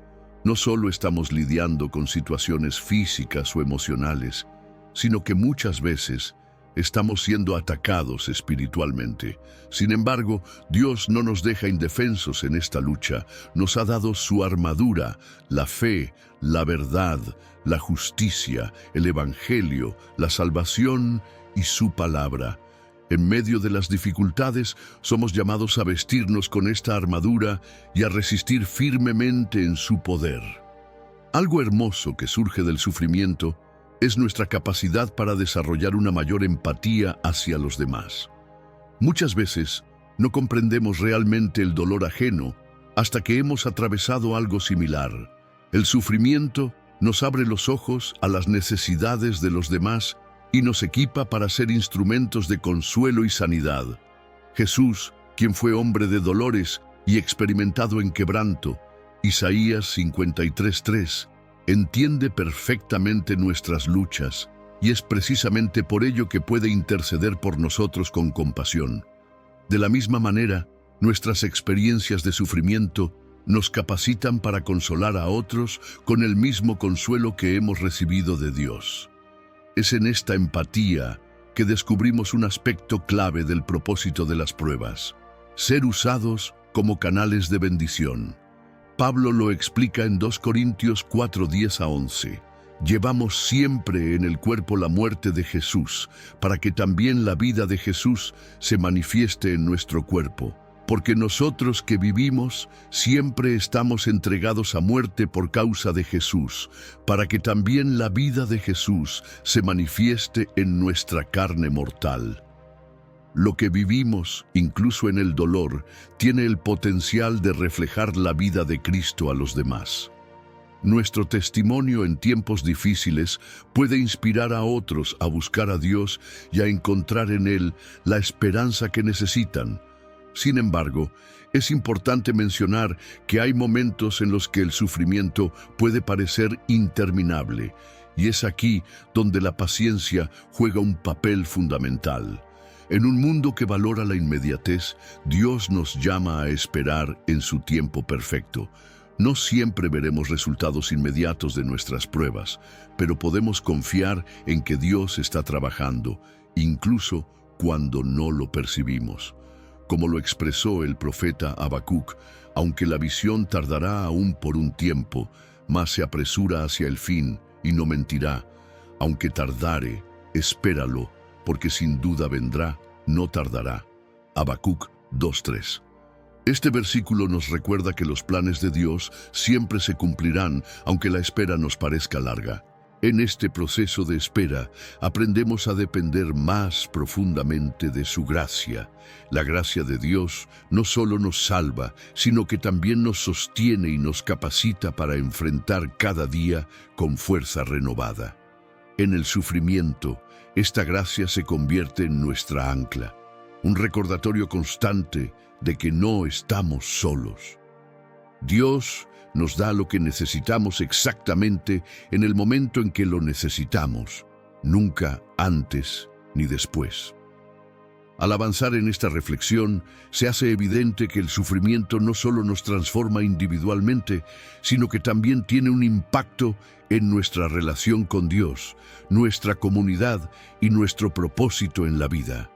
no solo estamos lidiando con situaciones físicas o emocionales, sino que muchas veces estamos siendo atacados espiritualmente. Sin embargo, Dios no nos deja indefensos en esta lucha. Nos ha dado su armadura, la fe, la verdad, la justicia, el evangelio, la salvación y su palabra. En medio de las dificultades, somos llamados a vestirnos con esta armadura y a resistir firmemente en su poder. Algo hermoso que surge del sufrimiento es nuestra capacidad para desarrollar una mayor empatía hacia los demás. Muchas veces no comprendemos realmente el dolor ajeno hasta que hemos atravesado algo similar. El sufrimiento nos abre los ojos a las necesidades de los demás y nos equipa para ser instrumentos de consuelo y sanidad. Jesús, quien fue hombre de dolores y experimentado en quebranto, Isaías 53:3, entiende perfectamente nuestras luchas y es precisamente por ello que puede interceder por nosotros con compasión. De la misma manera, nuestras experiencias de sufrimiento nos capacitan para consolar a otros con el mismo consuelo que hemos recibido de Dios. Es en esta empatía que descubrimos un aspecto clave del propósito de las pruebas: ser usados como canales de bendición. Pablo lo explica en 2 Corintios 4:10-11. Llevamos siempre en el cuerpo la muerte de Jesús, para que también la vida de Jesús se manifieste en nuestro cuerpo. Porque nosotros que vivimos siempre estamos entregados a muerte por causa de Jesús, para que también la vida de Jesús se manifieste en nuestra carne mortal. Lo que vivimos, incluso en el dolor, tiene el potencial de reflejar la vida de Cristo a los demás. Nuestro testimonio en tiempos difíciles puede inspirar a otros a buscar a Dios y a encontrar en Él la esperanza que necesitan. Sin embargo, es importante mencionar que hay momentos en los que el sufrimiento puede parecer interminable, y es aquí donde la paciencia juega un papel fundamental. En un mundo que valora la inmediatez, Dios nos llama a esperar en su tiempo perfecto. No siempre veremos resultados inmediatos de nuestras pruebas, pero podemos confiar en que Dios está trabajando, incluso cuando no lo percibimos. Como lo expresó el profeta Habacuc, aunque la visión tardará aún por un tiempo, mas se apresura hacia el fin y no mentirá. Aunque tardare, espéralo, porque sin duda vendrá, no tardará. Habacuc 2:3. Este versículo nos recuerda que los planes de Dios siempre se cumplirán, aunque la espera nos parezca larga. En este proceso de espera, aprendemos a depender más profundamente de su gracia. La gracia de Dios no solo nos salva, sino que también nos sostiene y nos capacita para enfrentar cada día con fuerza renovada. En el sufrimiento, esta gracia se convierte en nuestra ancla, un recordatorio constante de que no estamos solos. Dios nos da lo que necesitamos exactamente en el momento en que lo necesitamos, nunca antes ni después. Al avanzar en esta reflexión, se hace evidente que el sufrimiento no solo nos transforma individualmente, sino que también tiene un impacto en nuestra relación con Dios, nuestra comunidad y nuestro propósito en la vida.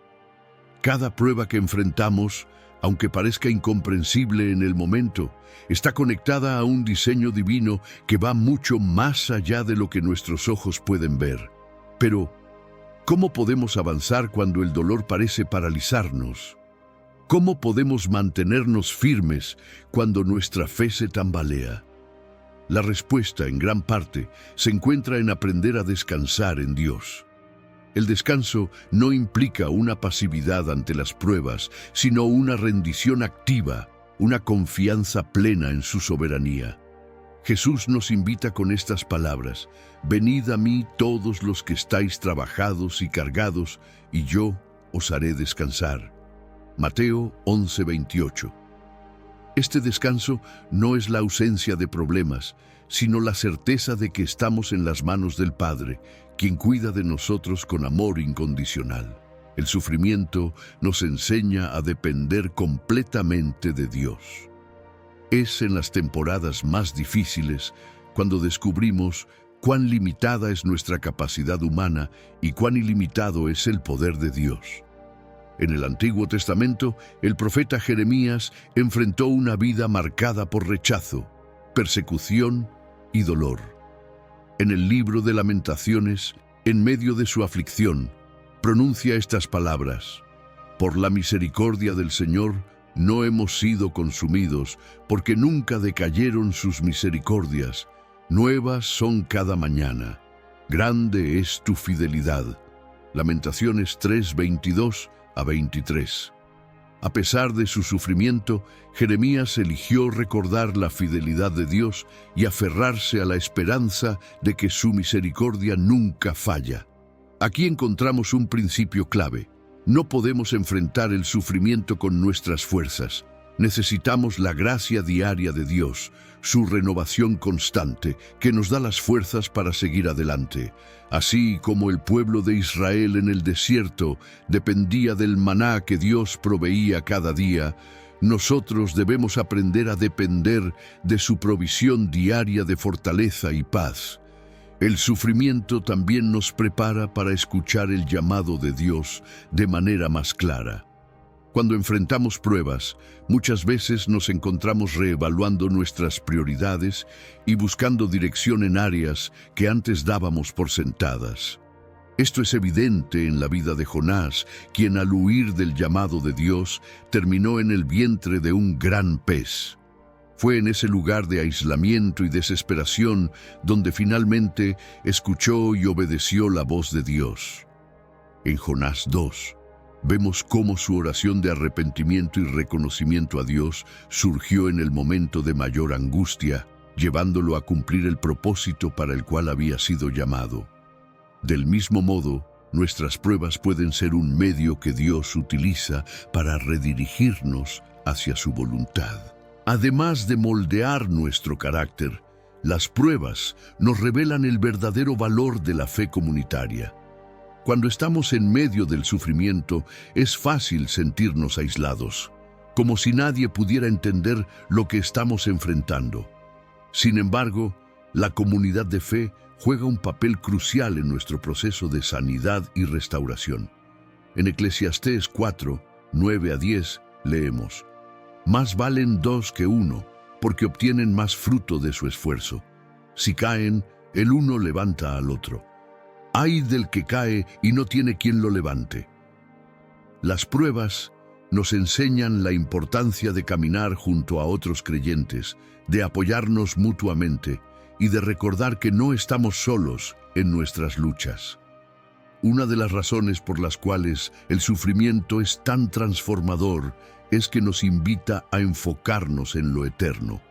Cada prueba que enfrentamos, aunque parezca incomprensible en el momento, está conectada a un diseño divino que va mucho más allá de lo que nuestros ojos pueden ver. Pero, ¿cómo podemos avanzar cuando el dolor parece paralizarnos? ¿Cómo podemos mantenernos firmes cuando nuestra fe se tambalea? La respuesta, en gran parte, se encuentra en aprender a descansar en Dios. El descanso no implica una pasividad ante las pruebas, sino una rendición activa, una confianza plena en su soberanía. Jesús nos invita con estas palabras: «Venid a mí todos los que estáis trabajados y cargados, y yo os haré descansar. Mateo 11:28. Este descanso no es la ausencia de problemas, sino la certeza de que estamos en las manos del Padre, quien cuida de nosotros con amor incondicional. El sufrimiento nos enseña a depender completamente de Dios. Es en las temporadas más difíciles cuando descubrimos cuán limitada es nuestra capacidad humana y cuán ilimitado es el poder de Dios. En el Antiguo Testamento, el profeta Jeremías enfrentó una vida marcada por rechazo, persecución y dolor. En el libro de Lamentaciones, en medio de su aflicción, pronuncia estas palabras: «Por la misericordia del Señor no hemos sido consumidos, porque nunca decayeron sus misericordias. Nuevas son cada mañana. Grande es tu fidelidad». Lamentaciones 3:22-23. A pesar de su sufrimiento, Jeremías eligió recordar la fidelidad de Dios y aferrarse a la esperanza de que su misericordia nunca falla. Aquí encontramos un principio clave. No podemos enfrentar el sufrimiento con nuestras fuerzas. Necesitamos la gracia diaria de Dios, su renovación constante, que nos da las fuerzas para seguir adelante. Así como el pueblo de Israel en el desierto dependía del maná que Dios proveía cada día, nosotros debemos aprender a depender de su provisión diaria de fortaleza y paz. El sufrimiento también nos prepara para escuchar el llamado de Dios de manera más clara. Cuando enfrentamos pruebas, muchas veces nos encontramos reevaluando nuestras prioridades y buscando dirección en áreas que antes dábamos por sentadas. Esto es evidente en la vida de Jonás, quien al huir del llamado de Dios terminó en el vientre de un gran pez. Fue en ese lugar de aislamiento y desesperación donde finalmente escuchó y obedeció la voz de Dios. En Jonás 2, vemos cómo su oración de arrepentimiento y reconocimiento a Dios surgió en el momento de mayor angustia, llevándolo a cumplir el propósito para el cual había sido llamado. Del mismo modo, nuestras pruebas pueden ser un medio que Dios utiliza para redirigirnos hacia su voluntad. Además de moldear nuestro carácter, las pruebas nos revelan el verdadero valor de la fe comunitaria. Cuando estamos en medio del sufrimiento, es fácil sentirnos aislados, como si nadie pudiera entender lo que estamos enfrentando. Sin embargo, la comunidad de fe juega un papel crucial en nuestro proceso de sanidad y restauración. En Eclesiastés 4, 9-10, leemos: «Más valen dos que uno, porque obtienen más fruto de su esfuerzo. Si caen, el uno levanta al otro. Ay del que cae y no tiene quien lo levante». Las pruebas nos enseñan la importancia de caminar junto a otros creyentes, de apoyarnos mutuamente y de recordar que no estamos solos en nuestras luchas. Una de las razones por las cuales el sufrimiento es tan transformador es que nos invita a enfocarnos en lo eterno.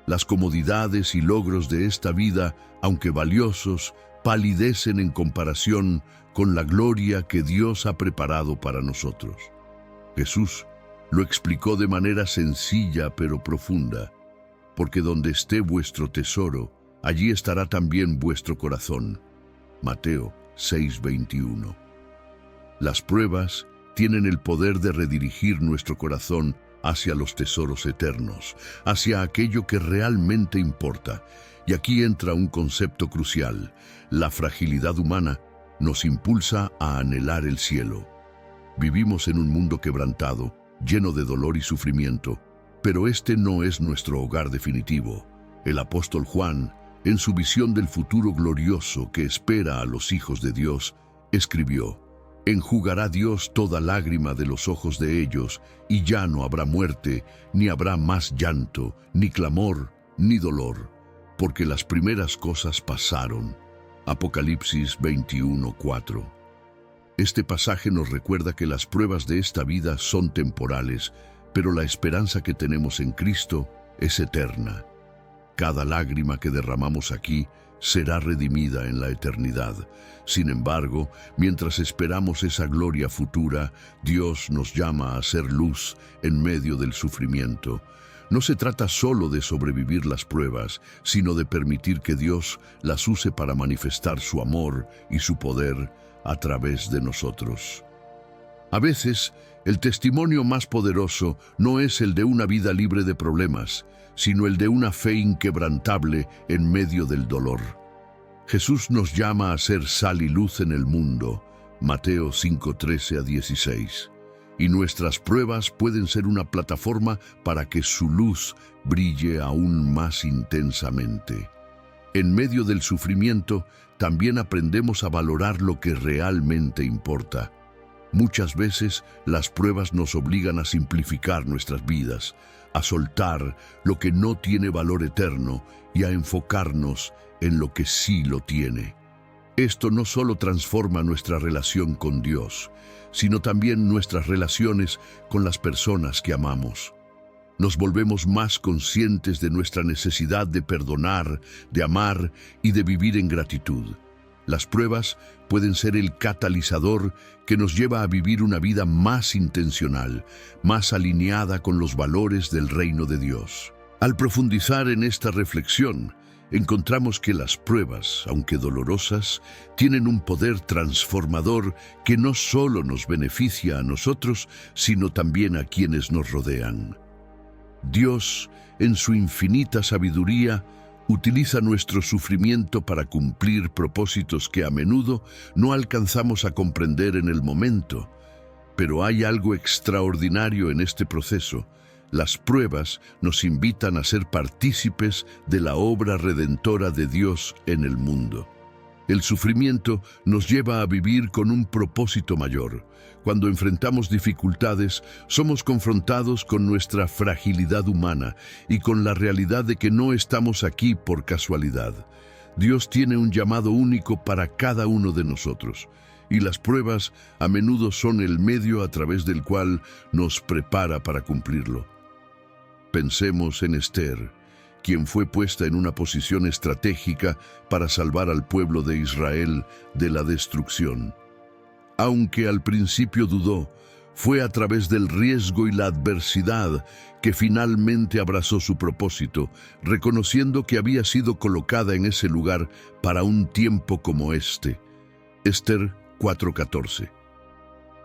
Las comodidades y logros de esta vida, aunque valiosos, palidecen en comparación con la gloria que Dios ha preparado para nosotros. Jesús lo explicó de manera sencilla pero profunda: «Porque donde esté vuestro tesoro, allí estará también vuestro corazón». Mateo 6:21. Las pruebas tienen el poder de redirigir nuestro corazón hacia los tesoros eternos, hacia aquello que realmente importa. Y aquí entra un concepto crucial: la fragilidad humana nos impulsa a anhelar el cielo. Vivimos en un mundo quebrantado, lleno de dolor y sufrimiento, pero este no es nuestro hogar definitivo. El apóstol Juan, en su visión del futuro glorioso que espera a los hijos de Dios, escribió: «Enjugará Dios toda lágrima de los ojos de ellos, y ya no habrá muerte, ni habrá más llanto, ni clamor, ni dolor, porque las primeras cosas pasaron». Apocalipsis 21:4. Este pasaje nos recuerda que las pruebas de esta vida son temporales, pero la esperanza que tenemos en Cristo es eterna. Cada lágrima que derramamos aquí será redimida en la eternidad. Sin embargo, mientras esperamos esa gloria futura, Dios nos llama a ser luz en medio del sufrimiento. No se trata solo de sobrevivir las pruebas, sino de permitir que Dios las use para manifestar su amor y su poder a través de nosotros. A veces, el testimonio más poderoso no es el de una vida libre de problemas, sino el de una fe inquebrantable en medio del dolor. Jesús nos llama a ser sal y luz en el mundo, Mateo 5:13-16. Y nuestras pruebas pueden ser una plataforma para que su luz brille aún más intensamente. En medio del sufrimiento, también aprendemos a valorar lo que realmente importa. Muchas veces, las pruebas nos obligan a simplificar nuestras vidas, a soltar lo que no tiene valor eterno y a enfocarnos en lo que sí lo tiene. Esto no solo transforma nuestra relación con Dios, sino también nuestras relaciones con las personas que amamos. Nos volvemos más conscientes de nuestra necesidad de perdonar, de amar y de vivir en gratitud. Las pruebas pueden ser el catalizador que nos lleva a vivir una vida más intencional, más alineada con los valores del reino de Dios. Al profundizar en esta reflexión, encontramos que las pruebas, aunque dolorosas, tienen un poder transformador que no solo nos beneficia a nosotros, sino también a quienes nos rodean. Dios, en su infinita sabiduría, utiliza nuestro sufrimiento para cumplir propósitos que a menudo no alcanzamos a comprender en el momento. Pero hay algo extraordinario en este proceso. Las pruebas nos invitan a ser partícipes de la obra redentora de Dios en el mundo. El sufrimiento nos lleva a vivir con un propósito mayor. Cuando enfrentamos dificultades, somos confrontados con nuestra fragilidad humana y con la realidad de que no estamos aquí por casualidad. Dios tiene un llamado único para cada uno de nosotros, y las pruebas a menudo son el medio a través del cual nos prepara para cumplirlo. Pensemos en Esther, quien fue puesta en una posición estratégica para salvar al pueblo de Israel de la destrucción. Aunque al principio dudó, fue a través del riesgo y la adversidad que finalmente abrazó su propósito, reconociendo que había sido colocada en ese lugar para un tiempo como este. Esther 4:14.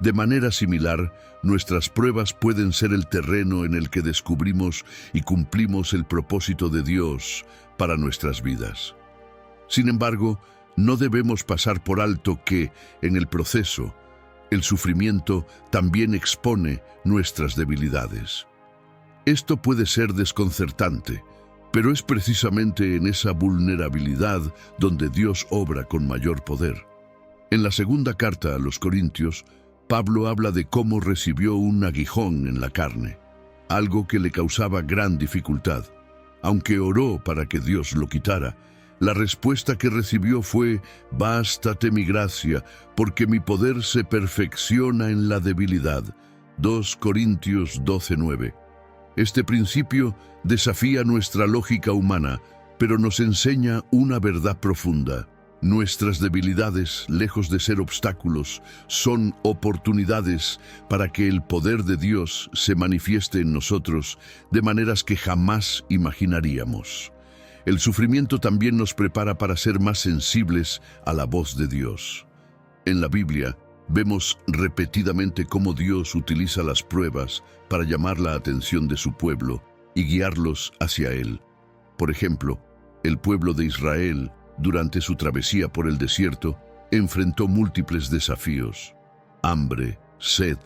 De manera similar, nuestras pruebas pueden ser el terreno en el que descubrimos y cumplimos el propósito de Dios para nuestras vidas. Sin embargo, no debemos pasar por alto que, en el proceso, el sufrimiento también expone nuestras debilidades. Esto puede ser desconcertante, pero es precisamente en esa vulnerabilidad donde Dios obra con mayor poder. En la segunda carta a los Corintios, Pablo habla de cómo recibió un aguijón en la carne, algo que le causaba gran dificultad. Aunque oró para que Dios lo quitara, la respuesta que recibió fue: «Bástate mi gracia, porque mi poder se perfecciona en la debilidad». 2 Corintios 12:9. Este principio desafía nuestra lógica humana, pero nos enseña una verdad profunda. Nuestras debilidades, lejos de ser obstáculos, son oportunidades para que el poder de Dios se manifieste en nosotros de maneras que jamás imaginaríamos. El sufrimiento también nos prepara para ser más sensibles a la voz de Dios. En la Biblia, vemos repetidamente cómo Dios utiliza las pruebas para llamar la atención de su pueblo y guiarlos hacia Él. Por ejemplo, el pueblo de Israel, durante su travesía por el desierto, enfrentó múltiples desafíos: hambre, sed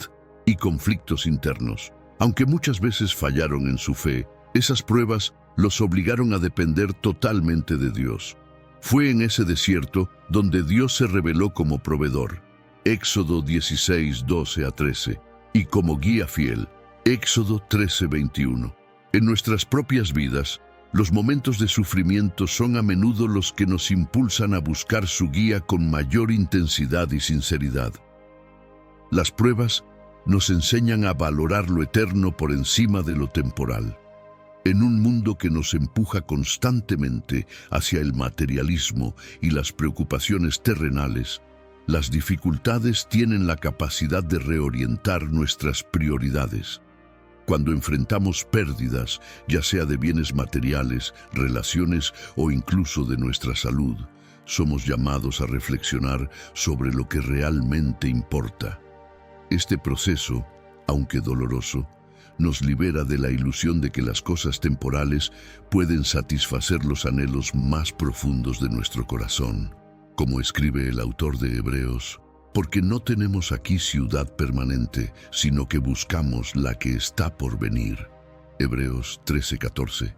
y conflictos internos. Aunque muchas veces fallaron en su fe, esas pruebas los obligaron a depender totalmente de Dios. Fue en ese desierto donde Dios se reveló como proveedor, Éxodo 16:12-13, y como guía fiel, Éxodo 13:21. En nuestras propias vidas, los momentos de sufrimiento son a menudo los que nos impulsan a buscar su guía con mayor intensidad y sinceridad. Las pruebas nos enseñan a valorar lo eterno por encima de lo temporal. En un mundo que nos empuja constantemente hacia el materialismo y las preocupaciones terrenales, las dificultades tienen la capacidad de reorientar nuestras prioridades. Cuando enfrentamos pérdidas, ya sea de bienes materiales, relaciones o incluso de nuestra salud, somos llamados a reflexionar sobre lo que realmente importa. Este proceso, aunque doloroso, nos libera de la ilusión de que las cosas temporales pueden satisfacer los anhelos más profundos de nuestro corazón. Como escribe el autor de Hebreos, porque no tenemos aquí ciudad permanente, sino que buscamos la que está por venir. Hebreos 13:14.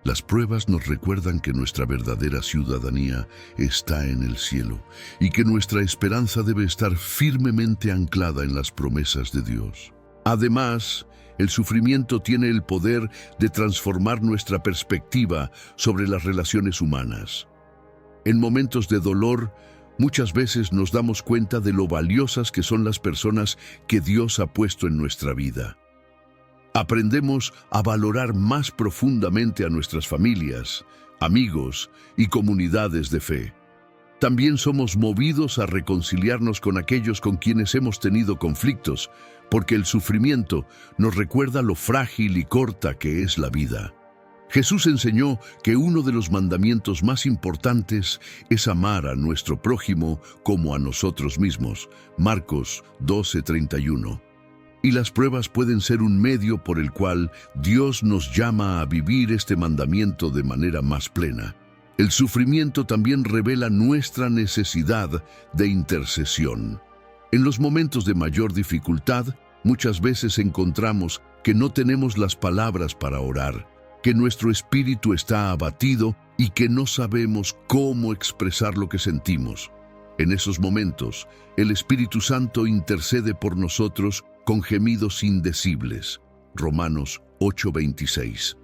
Las pruebas nos recuerdan que nuestra verdadera ciudadanía está en el cielo y que nuestra esperanza debe estar firmemente anclada en las promesas de Dios. Además, el sufrimiento tiene el poder de transformar nuestra perspectiva sobre las relaciones humanas. En momentos de dolor, muchas veces nos damos cuenta de lo valiosas que son las personas que Dios ha puesto en nuestra vida. Aprendemos a valorar más profundamente a nuestras familias, amigos y comunidades de fe. También somos movidos a reconciliarnos con aquellos con quienes hemos tenido conflictos, porque el sufrimiento nos recuerda lo frágil y corta que es la vida. Jesús enseñó que uno de los mandamientos más importantes es amar a nuestro prójimo como a nosotros mismos. Marcos 12:31. Y las pruebas pueden ser un medio por el cual Dios nos llama a vivir este mandamiento de manera más plena. El sufrimiento también revela nuestra necesidad de intercesión. En los momentos de mayor dificultad, muchas veces encontramos que no tenemos las palabras para orar, que nuestro espíritu está abatido y que no sabemos cómo expresar lo que sentimos. En esos momentos, el Espíritu Santo intercede por nosotros con gemidos indecibles. Romanos 8:26.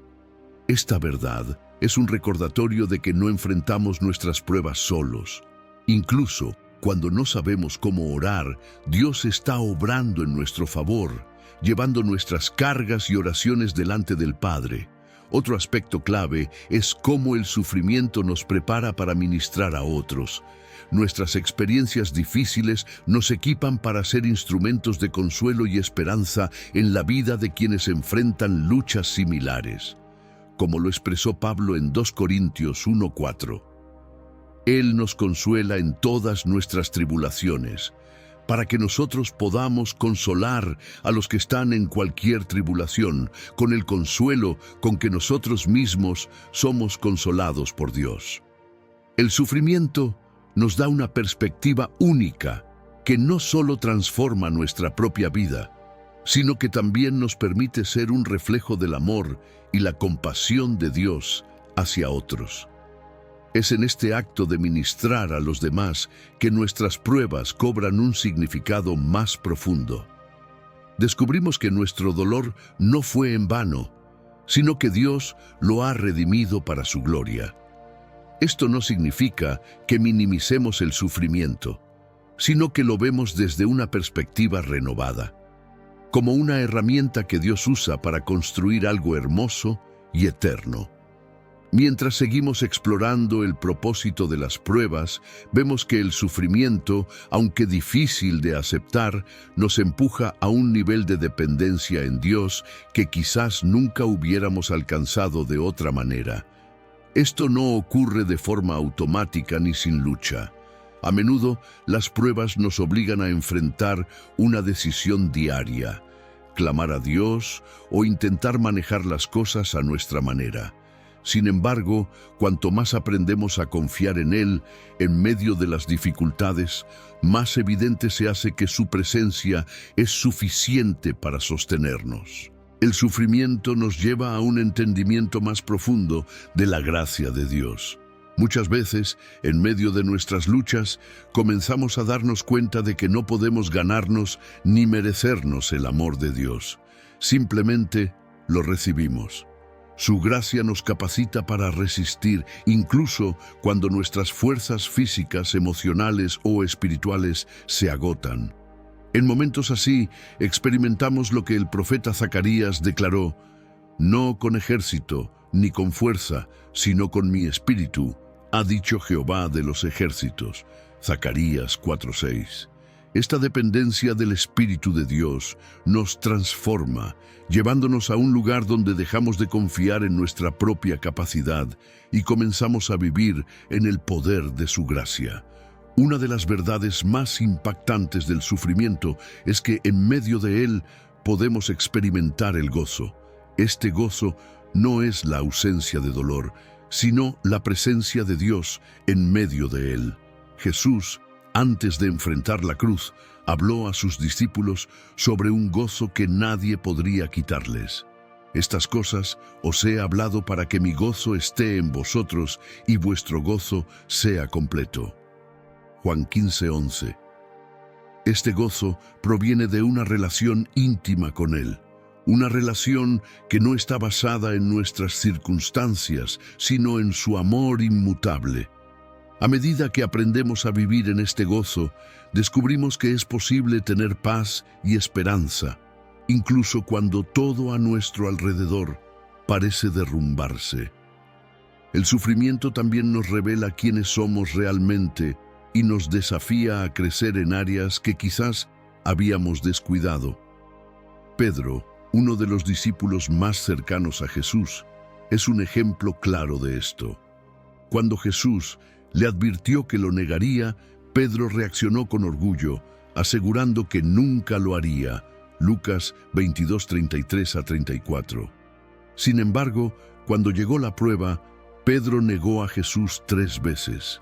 Esta verdad es un recordatorio de que no enfrentamos nuestras pruebas solos. Incluso cuando no sabemos cómo orar, Dios está obrando en nuestro favor, llevando nuestras cargas y oraciones delante del Padre. Otro aspecto clave es cómo el sufrimiento nos prepara para ministrar a otros. Nuestras experiencias difíciles nos equipan para ser instrumentos de consuelo y esperanza en la vida de quienes enfrentan luchas similares. Como lo expresó Pablo en 2 Corintios 1:4. Él nos consuela en todas nuestras tribulaciones, para que nosotros podamos consolar a los que están en cualquier tribulación, con el consuelo con que nosotros mismos somos consolados por Dios. El sufrimiento nos da una perspectiva única que no solo transforma nuestra propia vida, sino que también nos permite ser un reflejo del amor y la compasión de Dios hacia otros. Es en este acto de ministrar a los demás que nuestras pruebas cobran un significado más profundo. Descubrimos que nuestro dolor no fue en vano, sino que Dios lo ha redimido para su gloria. Esto no significa que minimicemos el sufrimiento, sino que lo vemos desde una perspectiva renovada, como una herramienta que Dios usa para construir algo hermoso y eterno. Mientras seguimos explorando el propósito de las pruebas, vemos que el sufrimiento, aunque difícil de aceptar, nos empuja a un nivel de dependencia en Dios que quizás nunca hubiéramos alcanzado de otra manera. Esto no ocurre de forma automática ni sin lucha. A menudo, las pruebas nos obligan a enfrentar una decisión diaria, clamar a Dios o intentar manejar las cosas a nuestra manera. Sin embargo, cuanto más aprendemos a confiar en Él en medio de las dificultades, más evidente se hace que su presencia es suficiente para sostenernos. El sufrimiento nos lleva a un entendimiento más profundo de la gracia de Dios. Muchas veces, en medio de nuestras luchas, comenzamos a darnos cuenta de que no podemos ganarnos ni merecernos el amor de Dios. Simplemente lo recibimos. Su gracia nos capacita para resistir, incluso cuando nuestras fuerzas físicas, emocionales o espirituales se agotan. En momentos así, experimentamos lo que el profeta Zacarías declaró: no con ejército, ni con fuerza, sino con mi espíritu, ha dicho Jehová de los ejércitos. Zacarías 4:6. Esta dependencia del Espíritu de Dios nos transforma, llevándonos a un lugar donde dejamos de confiar en nuestra propia capacidad y comenzamos a vivir en el poder de su gracia. Una de las verdades más impactantes del sufrimiento es que en medio de él podemos experimentar el gozo. Este gozo no es la ausencia de dolor, sino la presencia de Dios en medio de él. Jesús, antes de enfrentar la cruz, habló a sus discípulos sobre un gozo que nadie podría quitarles. Estas cosas os he hablado para que mi gozo esté en vosotros y vuestro gozo sea completo. Juan 15:11. Este gozo proviene de una relación íntima con Él, una relación que no está basada en nuestras circunstancias, sino en su amor inmutable. A medida que aprendemos a vivir en este gozo, descubrimos que es posible tener paz y esperanza, incluso cuando todo a nuestro alrededor parece derrumbarse. El sufrimiento también nos revela quiénes somos realmente y nos desafía a crecer en áreas que quizás habíamos descuidado. Pedro, uno de los discípulos más cercanos a Jesús, es un ejemplo claro de esto. Cuando Jesús le advirtió que lo negaría, Pedro reaccionó con orgullo, asegurando que nunca lo haría. Lucas 22:33-34. Sin embargo, cuando llegó la prueba, Pedro negó a Jesús 3 veces.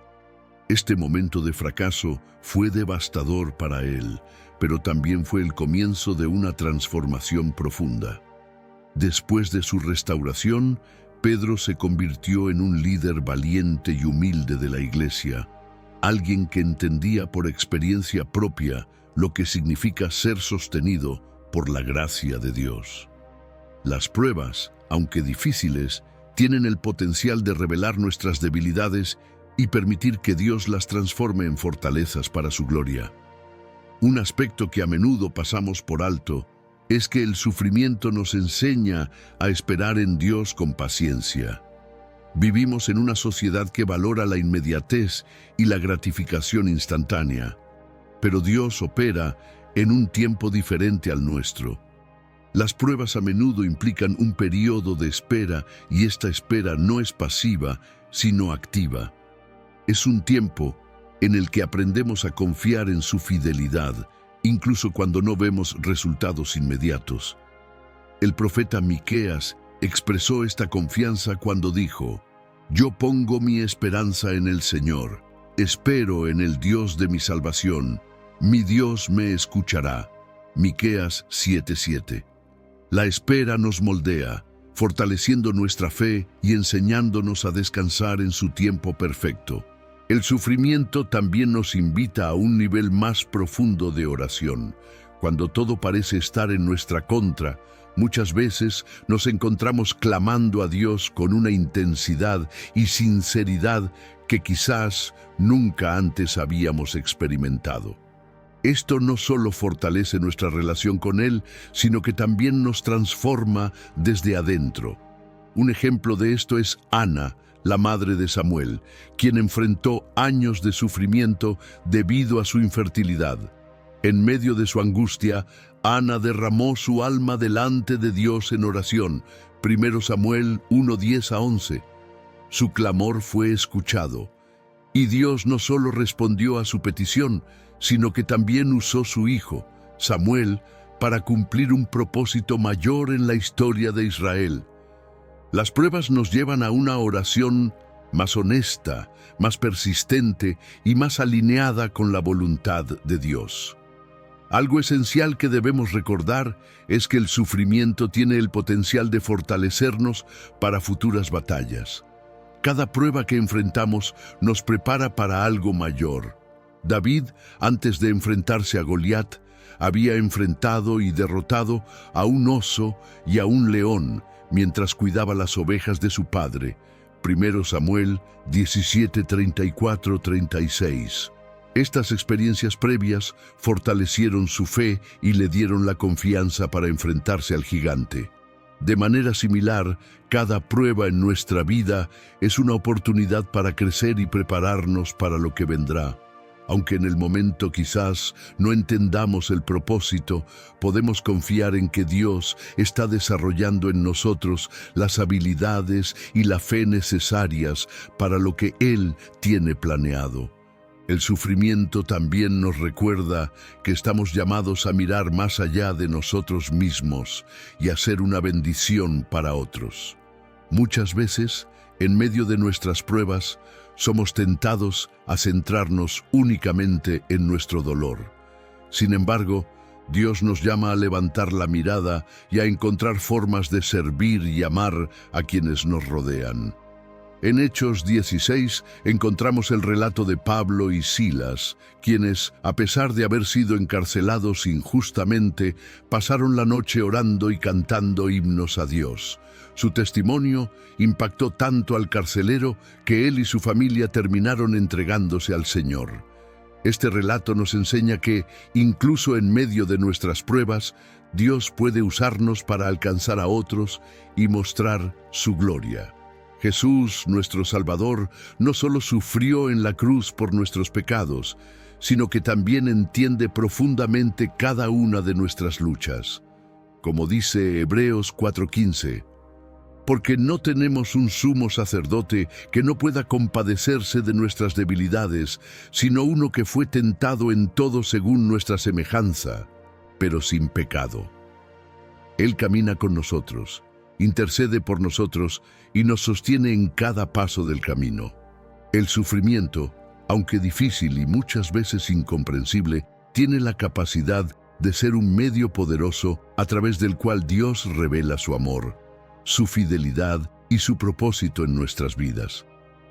Este momento de fracaso fue devastador para él, pero también fue el comienzo de una transformación profunda. Después de su restauración, Pedro se convirtió en un líder valiente y humilde de la iglesia, alguien que entendía por experiencia propia lo que significa ser sostenido por la gracia de Dios. Las pruebas, aunque difíciles, tienen el potencial de revelar nuestras debilidades y permitir que Dios las transforme en fortalezas para su gloria. Un aspecto que a menudo pasamos por alto es que el sufrimiento nos enseña a esperar en Dios con paciencia. Vivimos en una sociedad que valora la inmediatez y la gratificación instantánea, pero Dios opera en un tiempo diferente al nuestro. Las pruebas a menudo implican un periodo de espera y esta espera no es pasiva, sino activa. Es un tiempo en el que aprendemos a confiar en su fidelidad, incluso cuando no vemos resultados inmediatos. El profeta Miqueas expresó esta confianza cuando dijo: «Yo pongo mi esperanza en el Señor, espero en el Dios de mi salvación, mi Dios me escuchará». Miqueas 7:7. La espera nos moldea, fortaleciendo nuestra fe y enseñándonos a descansar en su tiempo perfecto. El sufrimiento también nos invita a un nivel más profundo de oración. Cuando todo parece estar en nuestra contra, muchas veces nos encontramos clamando a Dios con una intensidad y sinceridad que quizás nunca antes habíamos experimentado. Esto no solo fortalece nuestra relación con Él, sino que también nos transforma desde adentro. Un ejemplo de esto es Ana, la madre de Samuel, quien enfrentó años de sufrimiento debido a su infertilidad. En medio de su angustia, Ana derramó su alma delante de Dios en oración. 1 Samuel 1:10-11. Su clamor fue escuchado, y Dios no solo respondió a su petición, sino que también usó su hijo, Samuel, para cumplir un propósito mayor en la historia de Israel. Las pruebas nos llevan a una oración más honesta, más persistente y más alineada con la voluntad de Dios. Algo esencial que debemos recordar es que el sufrimiento tiene el potencial de fortalecernos para futuras batallas. Cada prueba que enfrentamos nos prepara para algo mayor. David, antes de enfrentarse a Goliat, había enfrentado y derrotado a un oso y a un león mientras cuidaba las ovejas de su padre. 1 Samuel 17:34-36. Estas experiencias previas fortalecieron su fe y le dieron la confianza para enfrentarse al gigante. De manera similar, cada prueba en nuestra vida es una oportunidad para crecer y prepararnos para lo que vendrá. Aunque en el momento quizás no entendamos el propósito, podemos confiar en que Dios está desarrollando en nosotros las habilidades y la fe necesarias para lo que Él tiene planeado. El sufrimiento también nos recuerda que estamos llamados a mirar más allá de nosotros mismos y a ser una bendición para otros. Muchas veces, en medio de nuestras pruebas, somos tentados a centrarnos únicamente en nuestro dolor. Sin embargo, Dios nos llama a levantar la mirada y a encontrar formas de servir y amar a quienes nos rodean. En Hechos 16 encontramos el relato de Pablo y Silas, quienes, a pesar de haber sido encarcelados injustamente, pasaron la noche orando y cantando himnos a Dios. Su testimonio impactó tanto al carcelero que él y su familia terminaron entregándose al Señor. Este relato nos enseña que, incluso en medio de nuestras pruebas, Dios puede usarnos para alcanzar a otros y mostrar su gloria. Jesús, nuestro Salvador, no solo sufrió en la cruz por nuestros pecados, sino que también entiende profundamente cada una de nuestras luchas. Como dice Hebreos 4:15, porque no tenemos un sumo sacerdote que no pueda compadecerse de nuestras debilidades, sino uno que fue tentado en todo según nuestra semejanza, pero sin pecado. Él camina con nosotros, intercede por nosotros y nos sostiene en cada paso del camino. El sufrimiento, aunque difícil y muchas veces incomprensible, tiene la capacidad de ser un medio poderoso a través del cual Dios revela su amor, su fidelidad y su propósito en nuestras vidas.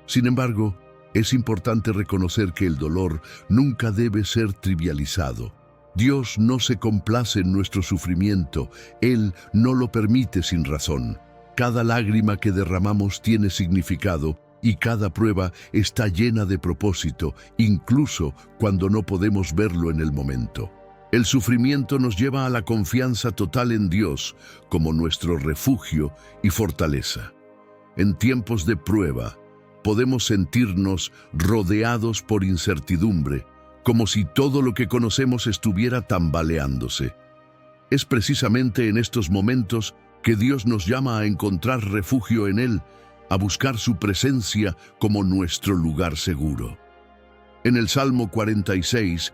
Sin embargo, es importante reconocer que el dolor nunca debe ser trivializado. Dios no se complace en nuestro sufrimiento, Él no lo permite sin razón. Cada lágrima que derramamos tiene significado y cada prueba está llena de propósito, incluso cuando no podemos verlo en el momento. El sufrimiento nos lleva a la confianza total en Dios como nuestro refugio y fortaleza. En tiempos de prueba, podemos sentirnos rodeados por incertidumbre, como si todo lo que conocemos estuviera tambaleándose. Es precisamente en estos momentos que Dios nos llama a encontrar refugio en Él, a buscar su presencia como nuestro lugar seguro. En el Salmo 46,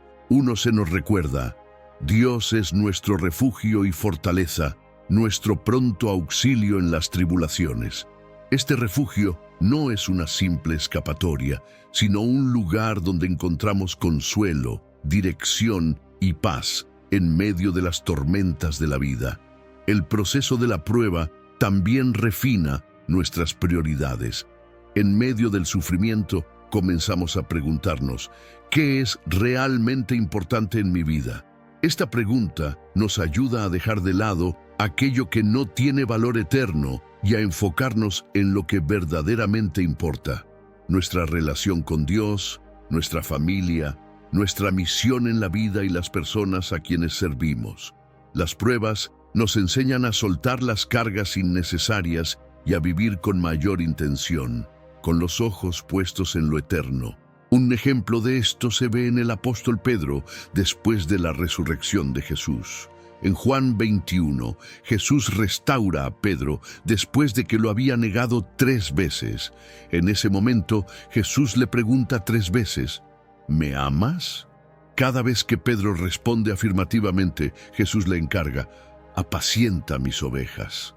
se nos recuerda: Dios es nuestro refugio y fortaleza, nuestro pronto auxilio en las tribulaciones. Este refugio no es una simple escapatoria, sino un lugar donde encontramos consuelo, dirección y paz en medio de las tormentas de la vida. El proceso de la prueba también refina nuestras prioridades. En medio del sufrimiento, comenzamos a preguntarnos: ¿qué es realmente importante en mi vida? Esta pregunta nos ayuda a dejar de lado aquello que no tiene valor eterno y a enfocarnos en lo que verdaderamente importa: nuestra relación con Dios, nuestra familia, nuestra misión en la vida y las personas a quienes servimos. Las pruebas nos enseñan a soltar las cargas innecesarias y a vivir con mayor intención, con los ojos puestos en lo eterno. Un ejemplo de esto se ve en el apóstol Pedro después de la resurrección de Jesús. En Juan 21, Jesús restaura a Pedro después de que lo había negado 3 veces. En ese momento, Jesús le pregunta 3 veces: ¿me amas? Cada vez que Pedro responde afirmativamente, Jesús le encarga: apacienta mis ovejas.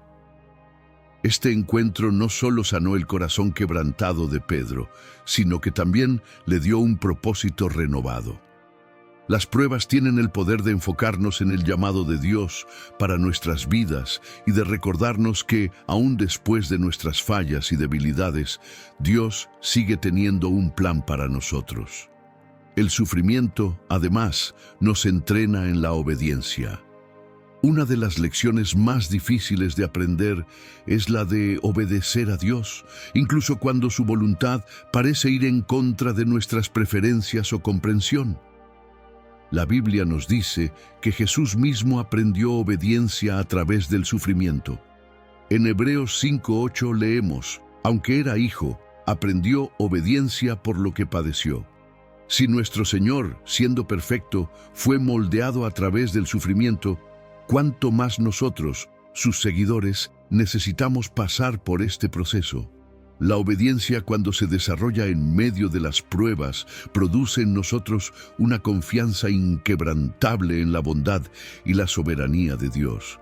Este encuentro no solo sanó el corazón quebrantado de Pedro, sino que también le dio un propósito renovado. Las pruebas tienen el poder de enfocarnos en el llamado de Dios para nuestras vidas y de recordarnos que, aún después de nuestras fallas y debilidades, Dios sigue teniendo un plan para nosotros. El sufrimiento, además, nos entrena en la obediencia. Una de las lecciones más difíciles de aprender es la de obedecer a Dios, incluso cuando su voluntad parece ir en contra de nuestras preferencias o comprensión. La Biblia nos dice que Jesús mismo aprendió obediencia a través del sufrimiento. En Hebreos 5:8 leemos: aunque era hijo, aprendió obediencia por lo que padeció. Si nuestro Señor, siendo perfecto, fue moldeado a través del sufrimiento, ¿cuánto más nosotros, sus seguidores, necesitamos pasar por este proceso? La obediencia, cuando se desarrolla en medio de las pruebas, produce en nosotros una confianza inquebrantable en la bondad y la soberanía de Dios.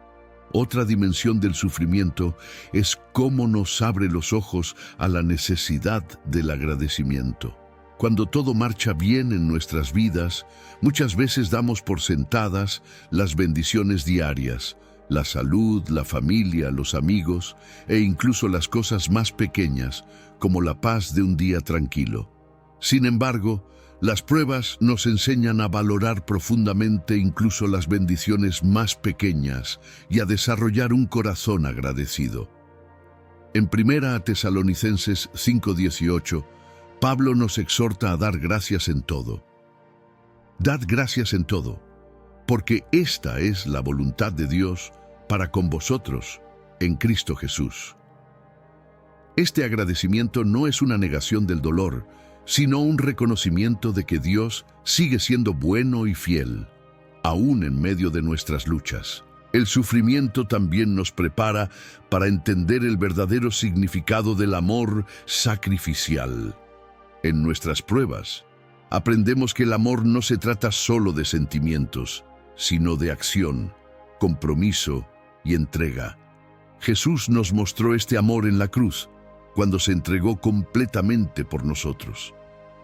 Otra dimensión del sufrimiento es cómo nos abre los ojos a la necesidad del agradecimiento. Cuando todo marcha bien en nuestras vidas, muchas veces damos por sentadas las bendiciones diarias, la salud, la familia, los amigos e incluso las cosas más pequeñas, como la paz de un día tranquilo. Sin embargo, las pruebas nos enseñan a valorar profundamente incluso las bendiciones más pequeñas y a desarrollar un corazón agradecido. En 1 Tesalonicenses 5:18, Pablo nos exhorta a dar gracias en todo. Dad gracias en todo, porque esta es la voluntad de Dios para con vosotros en Cristo Jesús. Este agradecimiento no es una negación del dolor, sino un reconocimiento de que Dios sigue siendo bueno y fiel, aún en medio de nuestras luchas. El sufrimiento también nos prepara para entender el verdadero significado del amor sacrificial. En nuestras pruebas, aprendemos que el amor no se trata solo de sentimientos, sino de acción, compromiso y entrega. Jesús nos mostró este amor en la cruz, cuando se entregó completamente por nosotros.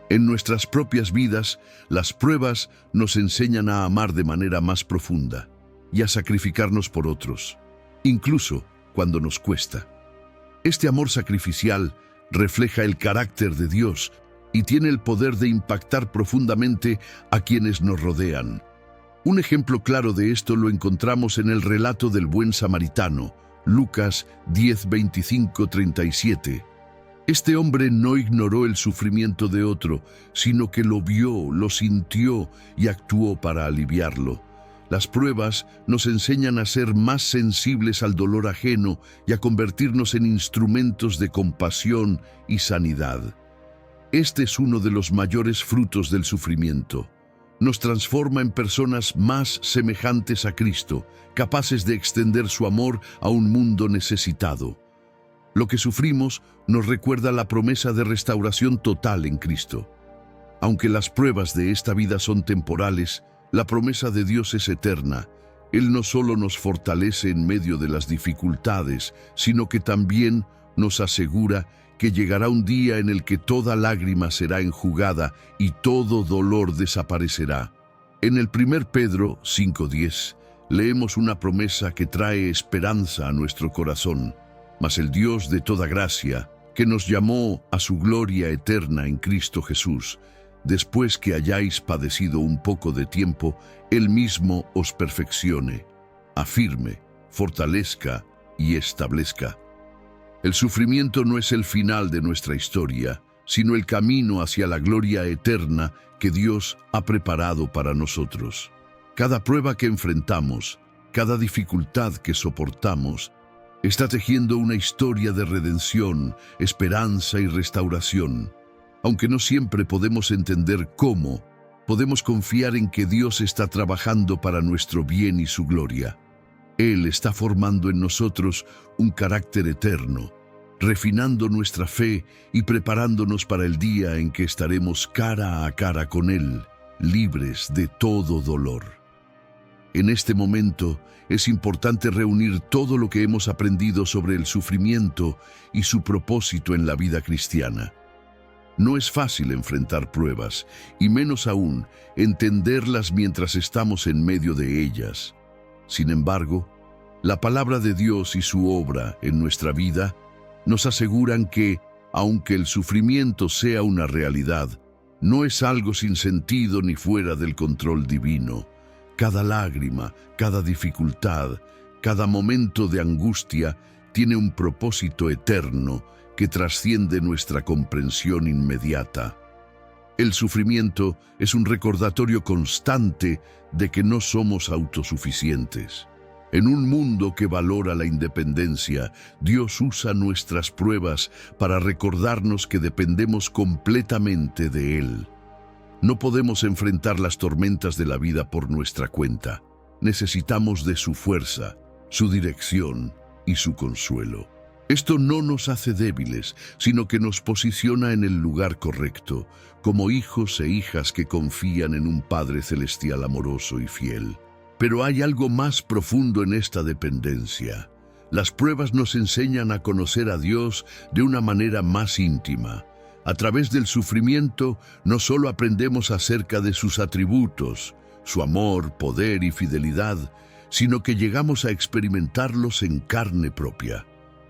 En nuestras propias vidas, las pruebas nos enseñan a amar de manera más profunda y a sacrificarnos por otros, incluso cuando nos cuesta. Este amor sacrificial refleja el carácter de Dios y tiene el poder de impactar profundamente a quienes nos rodean. Un ejemplo claro de esto lo encontramos en el relato del buen samaritano, Lucas 10:25-37. Este hombre no ignoró el sufrimiento de otro, sino que lo vio, lo sintió y actuó para aliviarlo. Las pruebas nos enseñan a ser más sensibles al dolor ajeno y a convertirnos en instrumentos de compasión y sanidad. Este es uno de los mayores frutos del sufrimiento. Nos transforma en personas más semejantes a Cristo, capaces de extender su amor a un mundo necesitado. Lo que sufrimos nos recuerda la promesa de restauración total en Cristo. Aunque las pruebas de esta vida son temporales, la promesa de Dios es eterna. Él no solo nos fortalece en medio de las dificultades, sino que también nos asegura que llegará un día en el que toda lágrima será enjugada y todo dolor desaparecerá. En el 1 Pedro 5:10 leemos una promesa que trae esperanza a nuestro corazón. Mas el Dios de toda gracia, que nos llamó a su gloria eterna en Cristo Jesús, después que hayáis padecido un poco de tiempo, Él mismo os perfeccione, afirme, fortalezca y establezca. El sufrimiento no es el final de nuestra historia, sino el camino hacia la gloria eterna que Dios ha preparado para nosotros. Cada prueba que enfrentamos, cada dificultad que soportamos, está tejiendo una historia de redención, esperanza y restauración. Aunque no siempre podemos entender cómo, podemos confiar en que Dios está trabajando para nuestro bien y su gloria. Él está formando en nosotros un carácter eterno, refinando nuestra fe y preparándonos para el día en que estaremos cara a cara con Él, libres de todo dolor. En este momento es importante reunir todo lo que hemos aprendido sobre el sufrimiento y su propósito en la vida cristiana. No es fácil enfrentar pruebas, y menos aún entenderlas mientras estamos en medio de ellas. Sin embargo, la palabra de Dios y su obra en nuestra vida nos aseguran que, aunque el sufrimiento sea una realidad, no es algo sin sentido ni fuera del control divino. Cada lágrima, cada dificultad, cada momento de angustia tiene un propósito eterno que trasciende nuestra comprensión inmediata. El sufrimiento es un recordatorio constante de que no somos autosuficientes. En un mundo que valora la independencia, Dios usa nuestras pruebas para recordarnos que dependemos completamente de Él. No podemos enfrentar las tormentas de la vida por nuestra cuenta. Necesitamos de su fuerza, su dirección y su consuelo. Esto no nos hace débiles, sino que nos posiciona en el lugar correcto, como hijos e hijas que confían en un Padre Celestial amoroso y fiel. Pero hay algo más profundo en esta dependencia. Las pruebas nos enseñan a conocer a Dios de una manera más íntima. A través del sufrimiento, no solo aprendemos acerca de sus atributos, su amor, poder y fidelidad, sino que llegamos a experimentarlos en carne propia.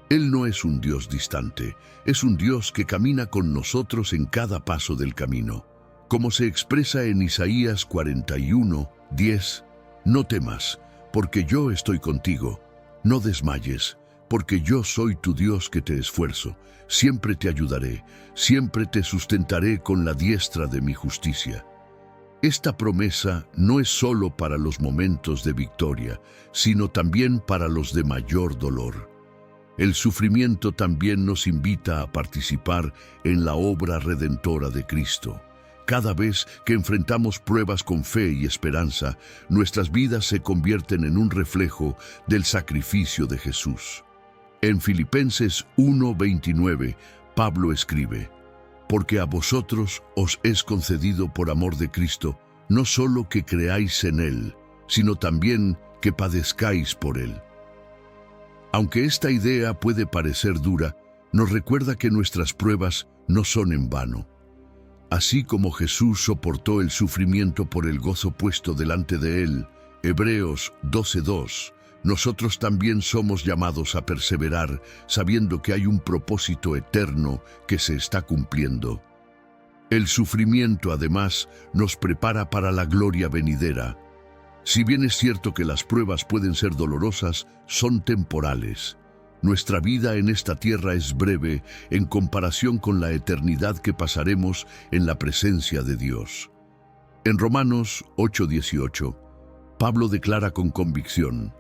Él no es un Dios distante, es un Dios que camina con nosotros en cada paso del camino. Como se expresa en Isaías 41:10, no temas, porque yo estoy contigo. No desmayes, porque yo soy tu Dios que te esfuerzo. Siempre te ayudaré, siempre te sustentaré con la diestra de mi justicia. Esta promesa no es solo para los momentos de victoria, sino también para los de mayor dolor. El sufrimiento también nos invita a participar en la obra redentora de Cristo. Cada vez que enfrentamos pruebas con fe y esperanza, nuestras vidas se convierten en un reflejo del sacrificio de Jesús. En Filipenses 1:29, Pablo escribe: porque a vosotros os es concedido por amor de Cristo, no solo que creáis en Él, sino también que padezcáis por Él. Aunque esta idea puede parecer dura, nos recuerda que nuestras pruebas no son en vano. Así como Jesús soportó el sufrimiento por el gozo puesto delante de Él, Hebreos 12:2, nosotros también somos llamados a perseverar, sabiendo que hay un propósito eterno que se está cumpliendo. El sufrimiento, además, nos prepara para la gloria venidera. Si bien es cierto que las pruebas pueden ser dolorosas, son temporales. Nuestra vida en esta tierra es breve en comparación con la eternidad que pasaremos en la presencia de Dios. En Romanos 8:18, Pablo declara con convicción: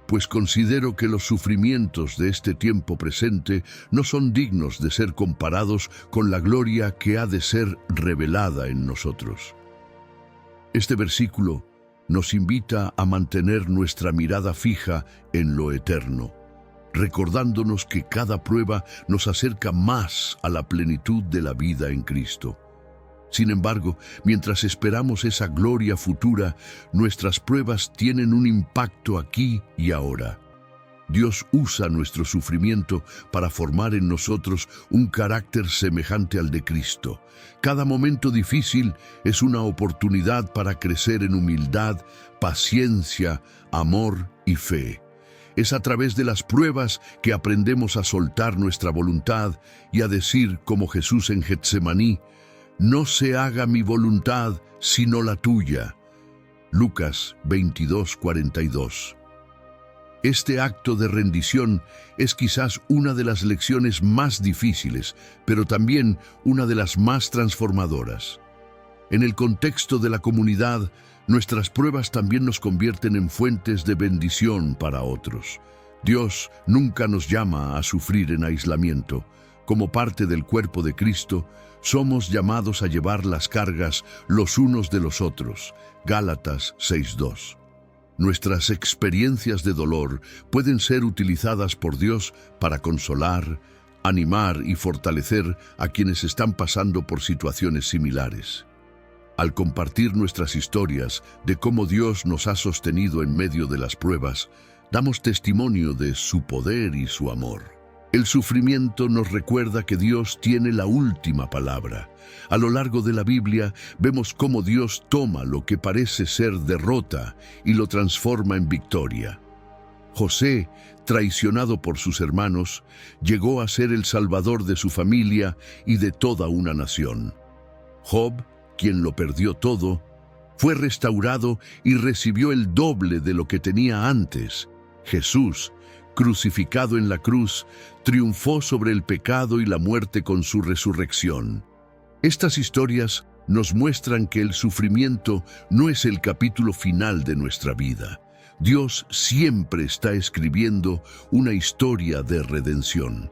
pues considero que los sufrimientos de este tiempo presente no son dignos de ser comparados con la gloria que ha de ser revelada en nosotros. Este versículo nos invita a mantener nuestra mirada fija en lo eterno, recordándonos que cada prueba nos acerca más a la plenitud de la vida en Cristo. Sin embargo, mientras esperamos esa gloria futura, nuestras pruebas tienen un impacto aquí y ahora. Dios usa nuestro sufrimiento para formar en nosotros un carácter semejante al de Cristo. Cada momento difícil es una oportunidad para crecer en humildad, paciencia, amor y fe. Es a través de las pruebas que aprendemos a soltar nuestra voluntad y a decir, como Jesús en Getsemaní: no se haga mi voluntad, sino la tuya. Lucas 22:42. Este acto de rendición es quizás una de las lecciones más difíciles, pero también una de las más transformadoras. En el contexto de la comunidad, nuestras pruebas también nos convierten en fuentes de bendición para otros. Dios nunca nos llama a sufrir en aislamiento. Como parte del cuerpo de Cristo, somos llamados a llevar las cargas los unos de los otros. Gálatas 6:2. Nuestras experiencias de dolor pueden ser utilizadas por Dios para consolar, animar y fortalecer a quienes están pasando por situaciones similares. Al compartir nuestras historias de cómo Dios nos ha sostenido en medio de las pruebas, damos testimonio de su poder y su amor. El sufrimiento nos recuerda que Dios tiene la última palabra. A lo largo de la Biblia vemos cómo Dios toma lo que parece ser derrota y lo transforma en victoria. José, traicionado por sus hermanos, llegó a ser el salvador de su familia y de toda una nación. Job, quien lo perdió todo, fue restaurado y recibió el doble de lo que tenía antes. Jesús, crucificado en la cruz, triunfó sobre el pecado y la muerte con su resurrección. Estas historias nos muestran que el sufrimiento no es el capítulo final de nuestra vida. Dios siempre está escribiendo una historia de redención.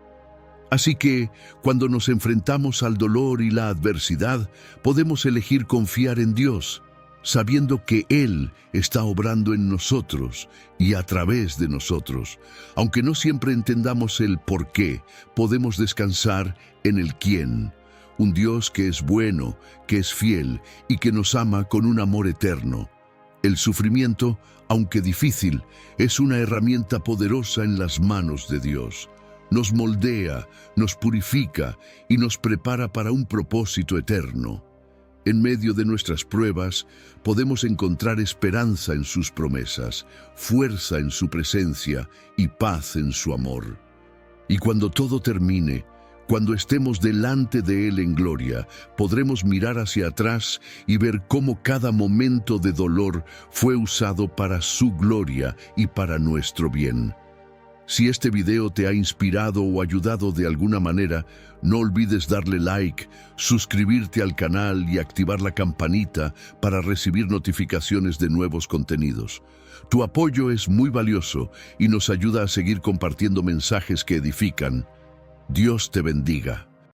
Así que, cuando nos enfrentamos al dolor y la adversidad, podemos elegir confiar en Dios, sabiendo que Él está obrando en nosotros y a través de nosotros. Aunque no siempre entendamos el por qué, podemos descansar en el quién. Un Dios que es bueno, que es fiel y que nos ama con un amor eterno. El sufrimiento, aunque difícil, es una herramienta poderosa en las manos de Dios. Nos moldea, nos purifica y nos prepara para un propósito eterno. En medio de nuestras pruebas, podemos encontrar esperanza en sus promesas, fuerza en su presencia y paz en su amor. Y cuando todo termine, cuando estemos delante de Él en gloria, podremos mirar hacia atrás y ver cómo cada momento de dolor fue usado para su gloria y para nuestro bien. Si este video te ha inspirado o ayudado de alguna manera, no olvides darle like, suscribirte al canal y activar la campanita para recibir notificaciones de nuevos contenidos. Tu apoyo es muy valioso y nos ayuda a seguir compartiendo mensajes que edifican. Dios te bendiga.